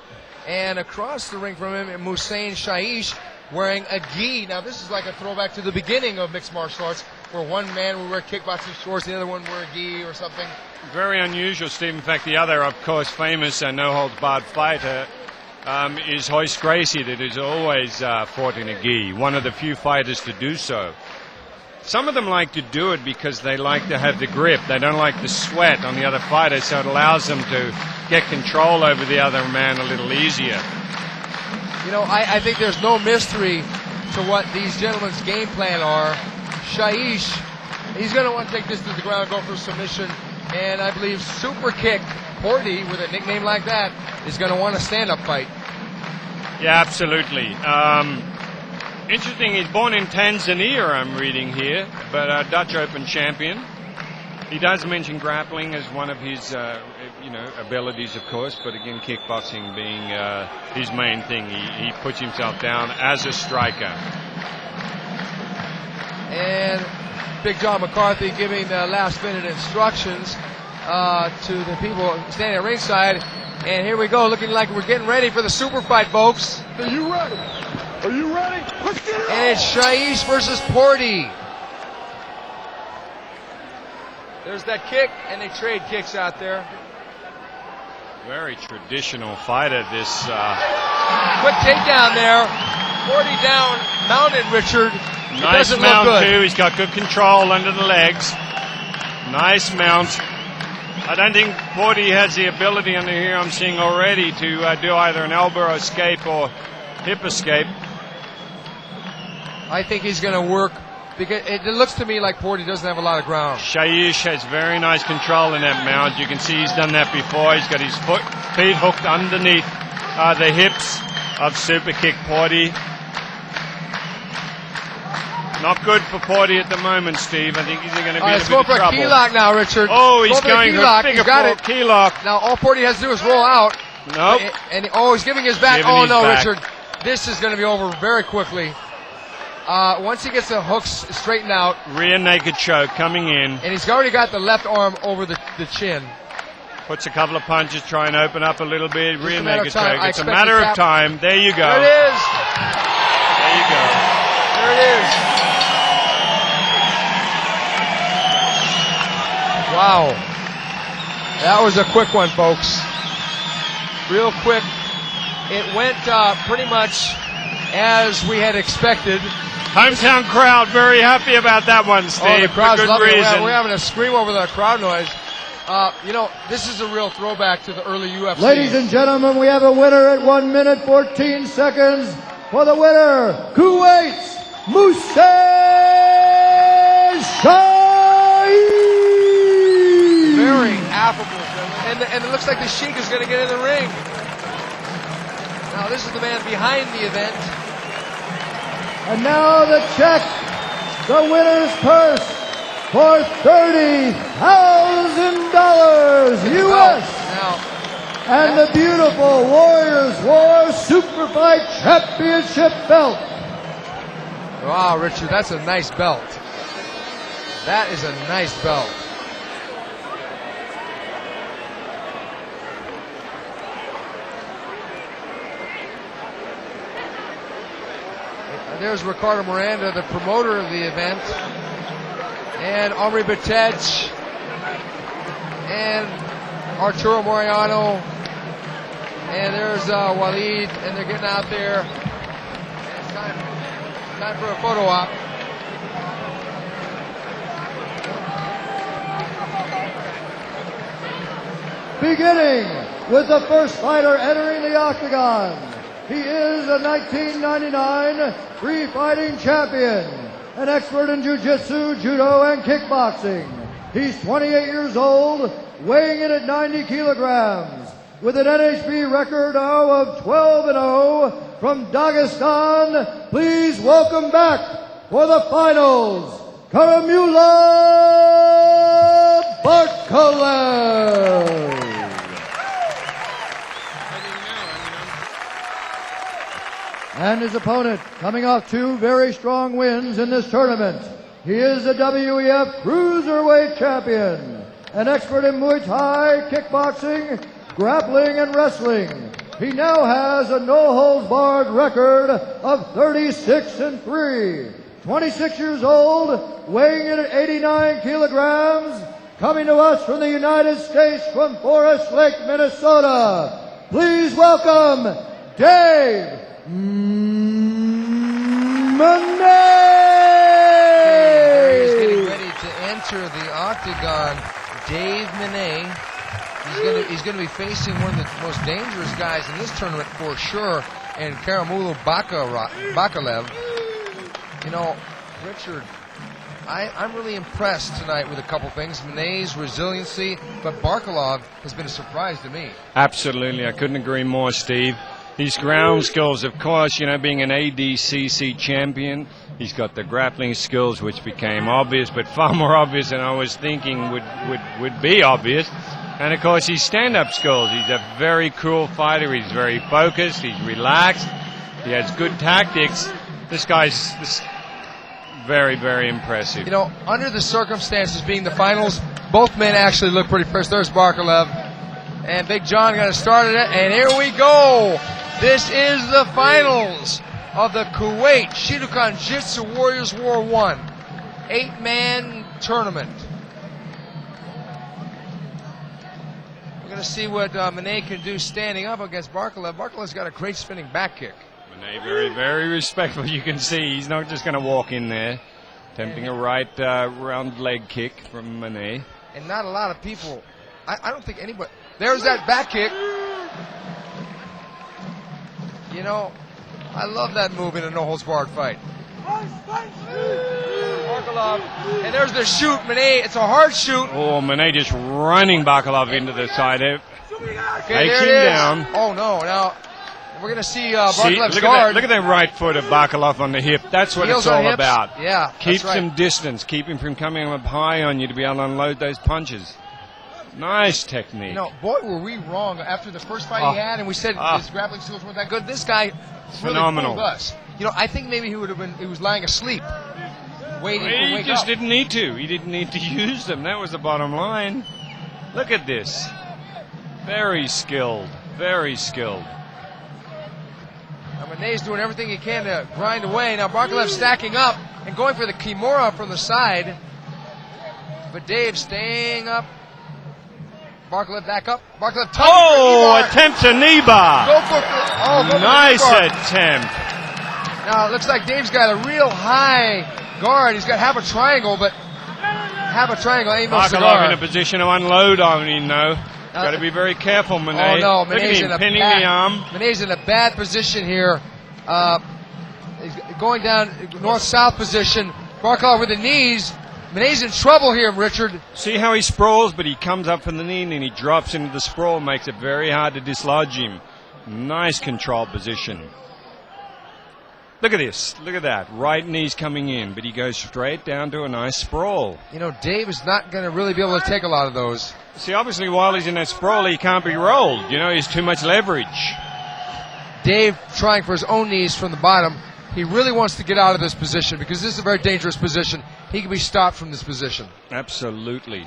And across the ring from him, Hussein Sheikh wearing a gi. Now, this is like a throwback to the beginning of mixed martial arts, where one man would wear kickboxing shorts, the other one would wear a gi or something. Very unusual, Steve. In fact, the other, of course, famous no-holds-barred fighter is Royce Gracie, that has always fought in a gi. One of the few fighters to do so. Some of them like to do it because they like to have the grip. They don't like the sweat on the other fighter, so it allows them to get control over the other man a little easier. You know, I think there's no mystery to what these gentlemen's game plan are. Sheikh, he's going to want to take this to the ground, go for submission, and I believe Super Kick Porty, with a nickname like that, is going to want a stand-up fight. Yeah, absolutely. Interesting, he's born in Tanzania, I'm reading here, but a Dutch Open champion. He does mention grappling as one of his, abilities, of course, but again, kickboxing being his main thing. He puts himself down as a striker. And Big John McCarthy giving the last-minute instructions to the people standing at ringside. And here we go, looking like we're getting ready for the super fight, folks. Are you ready? Are you ready? Let's get it on! And it's Sheikh versus Porty. There's that kick, and they trade kicks out there. Very traditional fighter, this. Quick takedown there. Porty down, mounted Richard. Nice mount, too. He's got good control under the legs. Nice mount. I don't think Porty has the ability under here, I'm seeing already, to do either an elbow escape or hip escape. I think he's going to work, because it looks to me like Porty doesn't have a lot of ground. Sheikh has very nice control in that mount. You can see he's done that before. He's got his feet hooked underneath the hips of Super Kick Porty. Not good for Porty at the moment, Steve. I think he's going to be in a bit of trouble. Let's go for a key lock now, Richard. Oh, he's going for a figure four key lock. Now all Porty has to do is roll out. Nope. And he's giving his back. Richard, this is going to be over very quickly. once he gets the hooks straightened out. Rear naked choke coming in. And he's already got the left arm over the chin. Puts a couple of punches, try and open up a little bit. Rear naked choke. It's a matter matter of time. There you go. There it is. There you go. There it is. Wow. That was a quick one, folks. Real quick. It went pretty much as we had expected. Hometown crowd very happy about that one, Steve. Oh, the crowd's for good loving it. reason. We're having a scream over the crowd noise. You know, this is a real throwback to the early UFC. Ladies and gentlemen, we have a winner at 1 minute 14 seconds. For the winner, Kuwait's Shahid. Very affable. And it looks like the Sheikh is going to get in the ring. Now, this is the man behind the event. And now the check, the winner's purse for $30,000 US. Now, and the beautiful Warriors War Superfight Championship belt. wow, Richard, that's a nice belt. That is a nice belt. There's Ricardo Miranda, the promoter of the event, and Omri Batech, and Arturo Moriano, and there's Waleed, and they're getting out there. And it's time for a photo op. Beginning with the first fighter entering the octagon. He is a 1999 free fighting champion, an expert in jiu-jitsu, judo, and kickboxing. He's 28 years old, weighing in at 90 kilograms, with an NHB record of 12-0 from Dagestan. Please welcome back for the finals, Karim Barklaev. And his opponent, coming off two very strong wins in this tournament. He is the WEF Cruiserweight Champion, an expert in Muay Thai, kickboxing, grappling, and wrestling. He now has a no-holds-barred record of 36-3. 26 years old, weighing in at 89 kilograms, coming to us from the United States from Forest Lake, Minnesota. Please welcome Dave Menne. He's getting ready to enter the octagon. Dave Menne. He's going to be facing one of the most dangerous guys in this tournament for sure, and Karim Barklaev. You know, Richard, I'm really impressed tonight with a couple things. Menne's resiliency, but Barklaev has been a surprise to me. Absolutely. I couldn't agree more, Steve. His ground skills, of course, you know, being an ADCC champion, he's got the grappling skills, which became obvious, but far more obvious than I was thinking would be obvious. And, of course, his stand-up skills. He's a very cool fighter. He's very focused. He's relaxed. He has good tactics. This guy's very, very impressive. You know, under the circumstances being the finals, both men actually look pretty fresh. There's Barklaev. And Big John got started it. And here we go. This is the finals of the Kuwait Shidokan Jitsu Warriors War 1 8-man tournament. We're going to see what Menne can do standing up against Barklaev. Barklaev's got a great spinning back kick. Menne very, very respectful. You can see he's not just going to walk in there. Attempting a right round leg kick from Menne. And not a lot of people. I don't think anybody. There's that back kick. You know, I love that move in a no-holds-barred fight. Barklaev. And there's the shoot, Menne. It's a hard shoot. Oh, Menne just running Barklaev into the side. Okay, Takes him down. Oh, no. Now, we're going to see Barklaev's guard. Look at that right foot of Barklaev on the hip. That's what it's all about. Yeah, Keep right. some distance. Keep him from coming up high on you to be able to unload those punches. Nice technique. You know, boy, were we wrong after the first fight he had, and we said his grappling skills weren't that good. This guy phenomenal. Really fooled us. You know, I think maybe he was lying asleep, waiting to wake up. He just didn't need to. He didn't need to use them. That was the bottom line. Look at this. Very skilled. Very skilled. Now, Menne's doing everything he can to grind away. Now, Barklaev stacking up and going for the Kimura from the side. But Dave staying up. Barklaev back up. Barklaev tugging for a attempts a knee bar. Go for nice the knee bar. attempt. Now, it looks like Dave's got a real high guard. He's got half a triangle, but half a triangle ain't no cigar. Barklaev in a position to unload on him, though. Got to be very careful, Menne. Oh, no. Look at him pinning the arm. Menne's in a bad position here. He's going down north-south position. Barklaev with the knees. Menne's in trouble here, Richard. See how he sprawls, but he comes up from the knee and he drops into the sprawl, makes it very hard to dislodge him. Nice control position. Look at this. Look at that. Right knee's coming in, but he goes straight down to a nice sprawl. You know, Dave is not going to really be able to take a lot of those. See, obviously, while he's in that sprawl, he can't be rolled. You know, he's too much leverage. Dave trying for his own knees from the bottom. He really wants to get out of this position because this is a very dangerous position. He can be stopped from this position. Absolutely.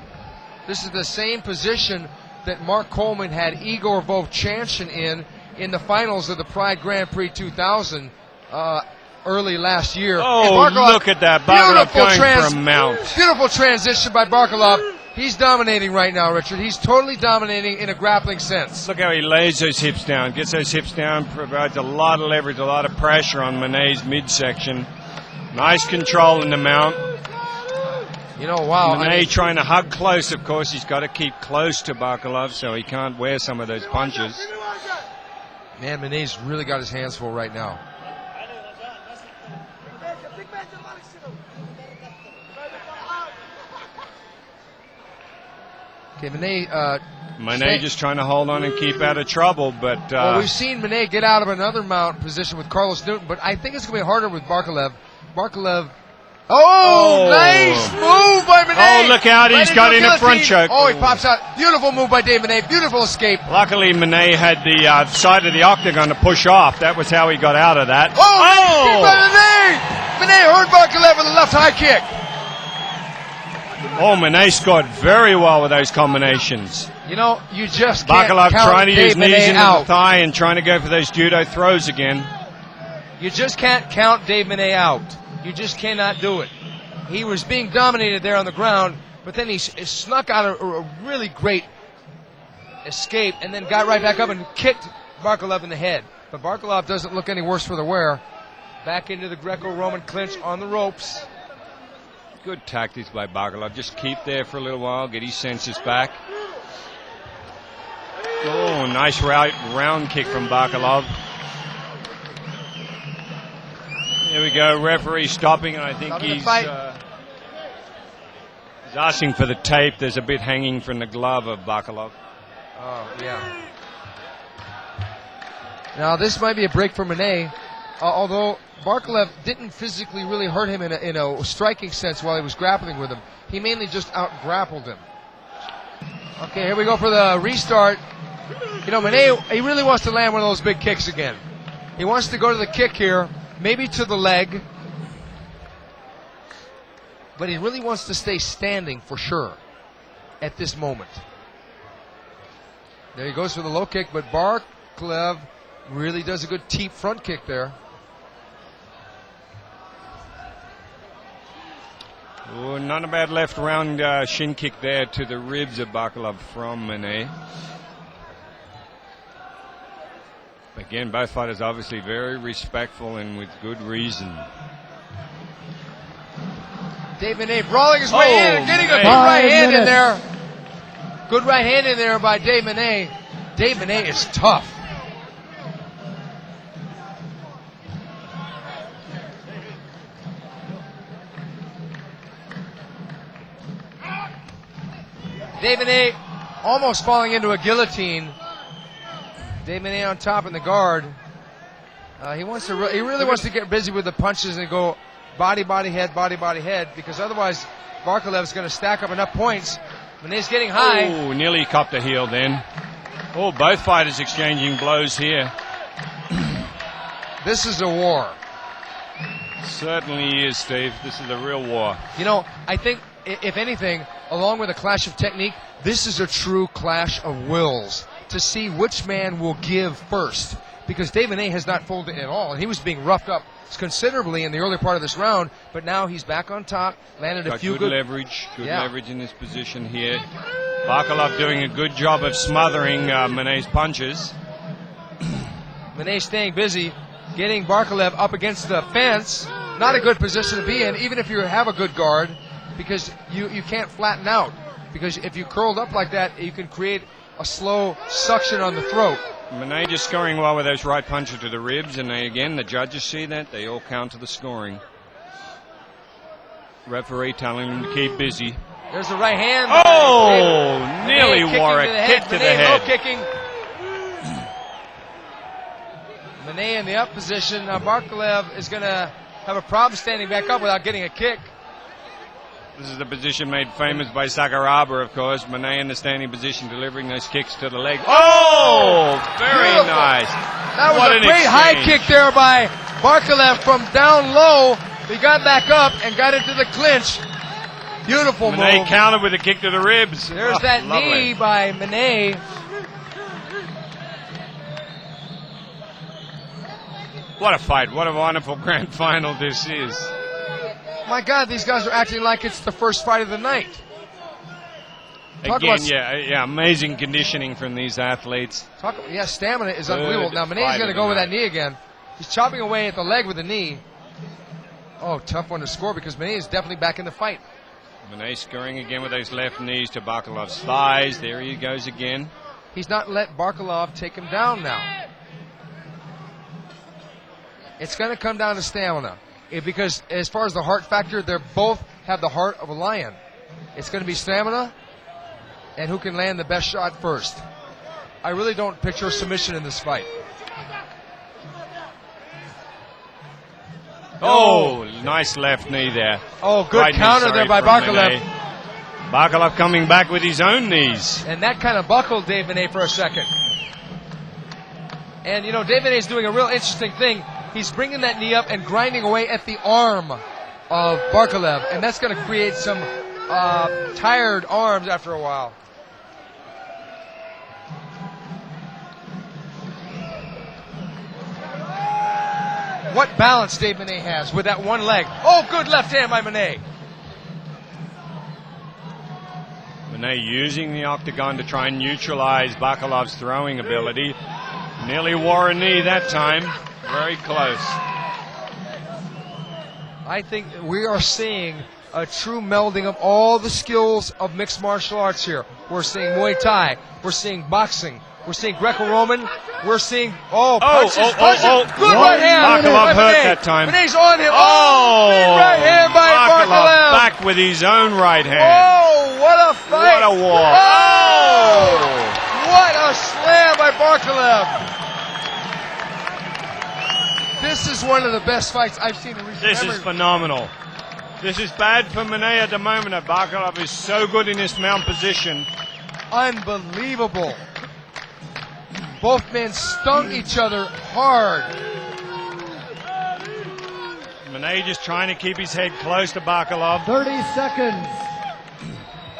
This is the same position that Mark Coleman had Igor Vovchanchin in the finals of the Pride Grand Prix 2000 early last year. Oh, look at that. Barklaev going for a mount. Beautiful transition by Barklaev. He's dominating right now, Richard. He's totally dominating in a grappling sense. Look how he lays those hips down, gets those hips down, provides a lot of leverage, a lot of pressure on Menne's midsection. Nice control in the mount. You know, wow. Menne trying to hug close, of course. He's got to keep close to Barklaev so he can't wear some of those punches. Man, Menne's really got his hands full right now. Okay, Menne just trying to hold on and keep out of trouble, but... well, we've seen Menne get out of another mount position with Carlos Newton, but I think it's going to be harder with Barklaev. Nice move by Menne! Oh, look out, he's got in a front choke. Oh, he pops out. Beautiful move by Dave Menne. Beautiful escape. Luckily, Menne had the side of the octagon to push off. That was how he got out of that. Oh! By Menne! Menne heard Barklaev with a left high kick. Oh, Menne scored very well with those combinations. You know, you just can't Barklaev count trying to use Dave knees Menne into out. the thigh and trying to go for those judo throws again. You just can't count Dave Menne out. You just cannot do it. He was being dominated there on the ground, but then he snuck out a really great escape and then got right back up and kicked Barklaev in the head. But Barklaev doesn't look any worse for the wear. Back into the Greco-Roman clinch on the ropes. Good tactics by Barklaev. Just keep there for a little while, get his senses back. Oh, nice round kick from Barklaev. Here we go, referee stopping, and I think he's asking for the tape. There's a bit hanging from the glove of Barklaev. Oh, yeah. Now, this might be a break for Menne, although Barklaev didn't physically really hurt him in a striking sense while he was grappling with him. He mainly just out-grappled him. Okay, here we go for the restart. You know, Menne, he really wants to land one of those big kicks again. He wants to go to the kick here, maybe to the leg. But he really wants to stay standing for sure at this moment. There he goes for the low kick, but Barklaev really does a good teep front kick there. Oh, not a bad left round shin kick there to the ribs of Barklaev from Menne. Again, both fighters obviously very respectful and with good reason. Dave Menne brawling his way in and getting a good right hand in there. Good right hand in there by Dave Menne. Dave Menne is tough. Dave Menne almost falling into a guillotine. Dave Menne on top in the guard. He really wants to get busy with the punches and go body, body, head, because otherwise Barklaev is going to stack up enough points Menne's getting high. Oh, nearly copped a heel then. Oh, both fighters exchanging blows here. This is a war. Certainly is, Steve. This is a real war. You know, I think, if anything, along with a clash of technique, this is a true clash of wills to see which man will give first. Because Dave Menne has not folded at all, and he was being roughed up considerably in the early part of this round, but now he's back on top, landed a few good leverage in this position here. Barklaev doing a good job of smothering Menne's punches. Menne staying busy, getting Barklaev up against the fence. Not a good position to be in, even if you have a good guard, because you can't flatten out. Because if you curled up like that, you can create a slow suction on the throat. Menne just scoring well with those right punches to the ribs, and again, the judges see that. They all count to the scoring. Referee telling him to keep busy. There's the right hand. Oh, nearly wore a kick to the head. Low kicking. Menne in the up position. Now Barklaev is going to have a problem standing back up without getting a kick. This is the position made famous by Sakuraba, of course. Menne in the standing position, delivering those kicks to the leg. Oh, very beautiful. nice. That was a great high kick there by Barklaev from down low. He got back up and got into the clinch. Beautiful move. Menne countered with a kick to the ribs. There's that lovely knee by Menne. What a fight. What a wonderful grand final this is. My God, these guys are acting like it's the first fight of the night. Again, amazing conditioning from these athletes. Stamina is unbelievable. Now, Menne's going to go with that knee again. He's chopping away at the leg with the knee. Oh, tough one to score because Menne is definitely back in the fight. Menne scoring again with those left knees to Barklaev's thighs. There he goes again. He's not let Barklaev take him down now. It's going to come down to stamina. Because as far as the heart factor, they both have the heart of a lion. It's going to be stamina and who can land the best shot first. I really don't picture a submission in this fight. Oh, nice left knee there. Oh, good counter there by Barklaev. Barklaev coming back with his own knees. And that kind of buckled Dave Menne for a second. And, you know, Dave Menne is doing a real interesting thing. He's bringing that knee up and grinding away at the arm of Barklaev, and that's going to create some tired arms after a while. What balance Dave Menne has with that one leg. Oh, good left hand by Menne. Menne using the octagon to try and neutralize Barklaev's throwing ability. Nearly wore a knee that time. Very close. I think we are seeing a true melding of all the skills of mixed martial arts here. We're seeing Muay Thai. We're seeing boxing. We're seeing Greco-Roman. We're seeing, punches. Good right hand. Barklaev hurt that time. Menne's on him. Right hand by Barklaev. Back with his own right hand. Oh, what a fight. What a war. Oh, what a slam by Barklaev. This is one of the best fights I've seen in recent memory. This is phenomenal. This is bad for Menne at the moment. Barklaev is so good in his mount position. Unbelievable. Both men stung each other hard. Menne just trying to keep his head close to Barklaev. 30 seconds.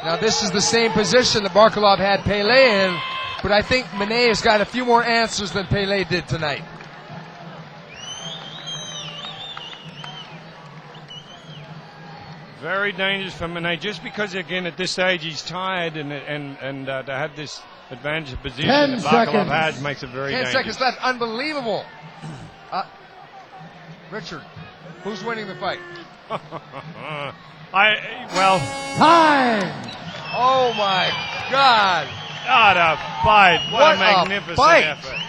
Now this is the same position that Barklaev had Pele in, but I think Menne has got a few more answers than Pele did tonight. Very dangerous for Menne, just because again at this stage he's tired and to have this advantage of position that Barklaev has makes it very dangerous. 10 seconds left. Unbelievable. Richard, who's winning the fight? Time. Oh my God. What a fight. What a magnificent effort.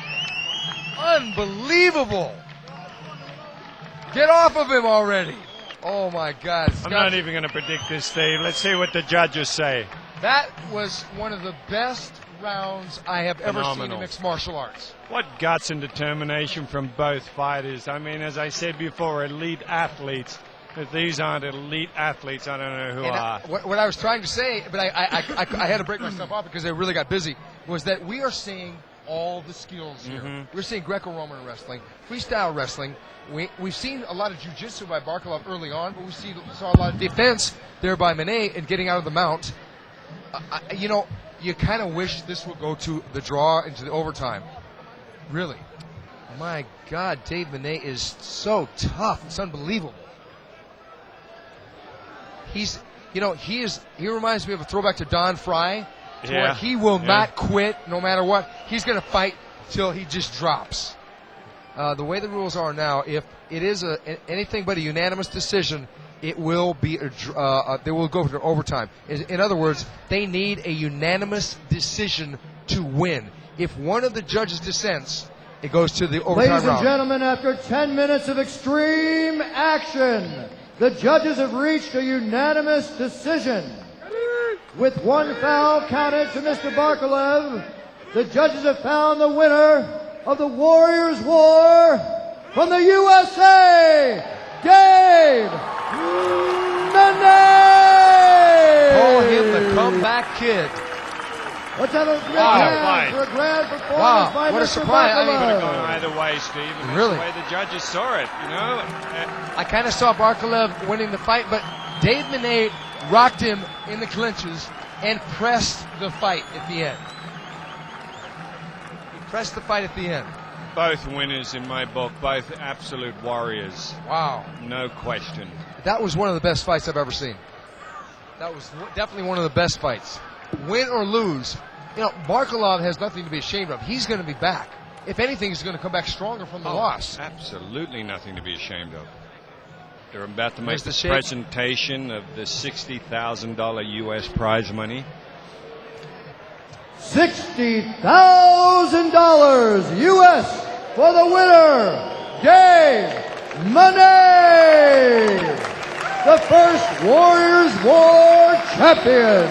Unbelievable. Get off of him already. Oh my God. I'm not even going to predict this, Steve. Let's see what the judges say. That was one of the best rounds I have ever seen in mixed martial arts. What guts and determination from both fighters. I mean, as I said before, elite athletes. If these aren't elite athletes, I don't know who are. What I was trying to say, but I had to break myself off because they really got busy, was that we are seeing all the skills here. We're seeing Greco-Roman wrestling, freestyle wrestling. We've seen a lot of jiu-jitsu by Barklaev early on, but we saw a lot of defense there by Menne and getting out of the mount. You kind of wish this would go to the draw into the overtime. Really. My God, Dave Menne is so tough. It's unbelievable. He reminds me of a throwback to Don Fry. Where he will not quit no matter what. He's going to fight till he just drops. The way the rules are now, if it is anything but a unanimous decision, it will be they will go to overtime. In other words, they need a unanimous decision to win. If one of the judges dissents, it goes to the overtime round. Ladies and gentlemen, after 10 minutes of extreme action, the judges have reached a unanimous decision. With one foul counted to Mr. Barklaev, the judges have found the winner of the Warriors War from the USA, Dave Menne! Call him the comeback kid. Let's have a grand for a grand performance by what a Mr. surprise. Barklaev. It could have gone either way, Steve. And Really? that's the way the judges saw it, I kind of saw Barklaev winning the fight, but Dave Menne rocked him in the clinches and pressed the fight at the end. He pressed the fight at the end. Both winners in my book, both absolute warriors. Wow. No question. That was one of the best fights I've ever seen. That was definitely one of the best fights. Win or lose, Barklaev has nothing to be ashamed of. He's going to be back. If anything, he's going to come back stronger from the loss. Absolutely nothing to be ashamed of. They're about to make Mr. the Sheikh. presentation of the $60,000 U.S. prize money. $60,000 U.S. for the winner, Dave Menne, the first Warriors War champion.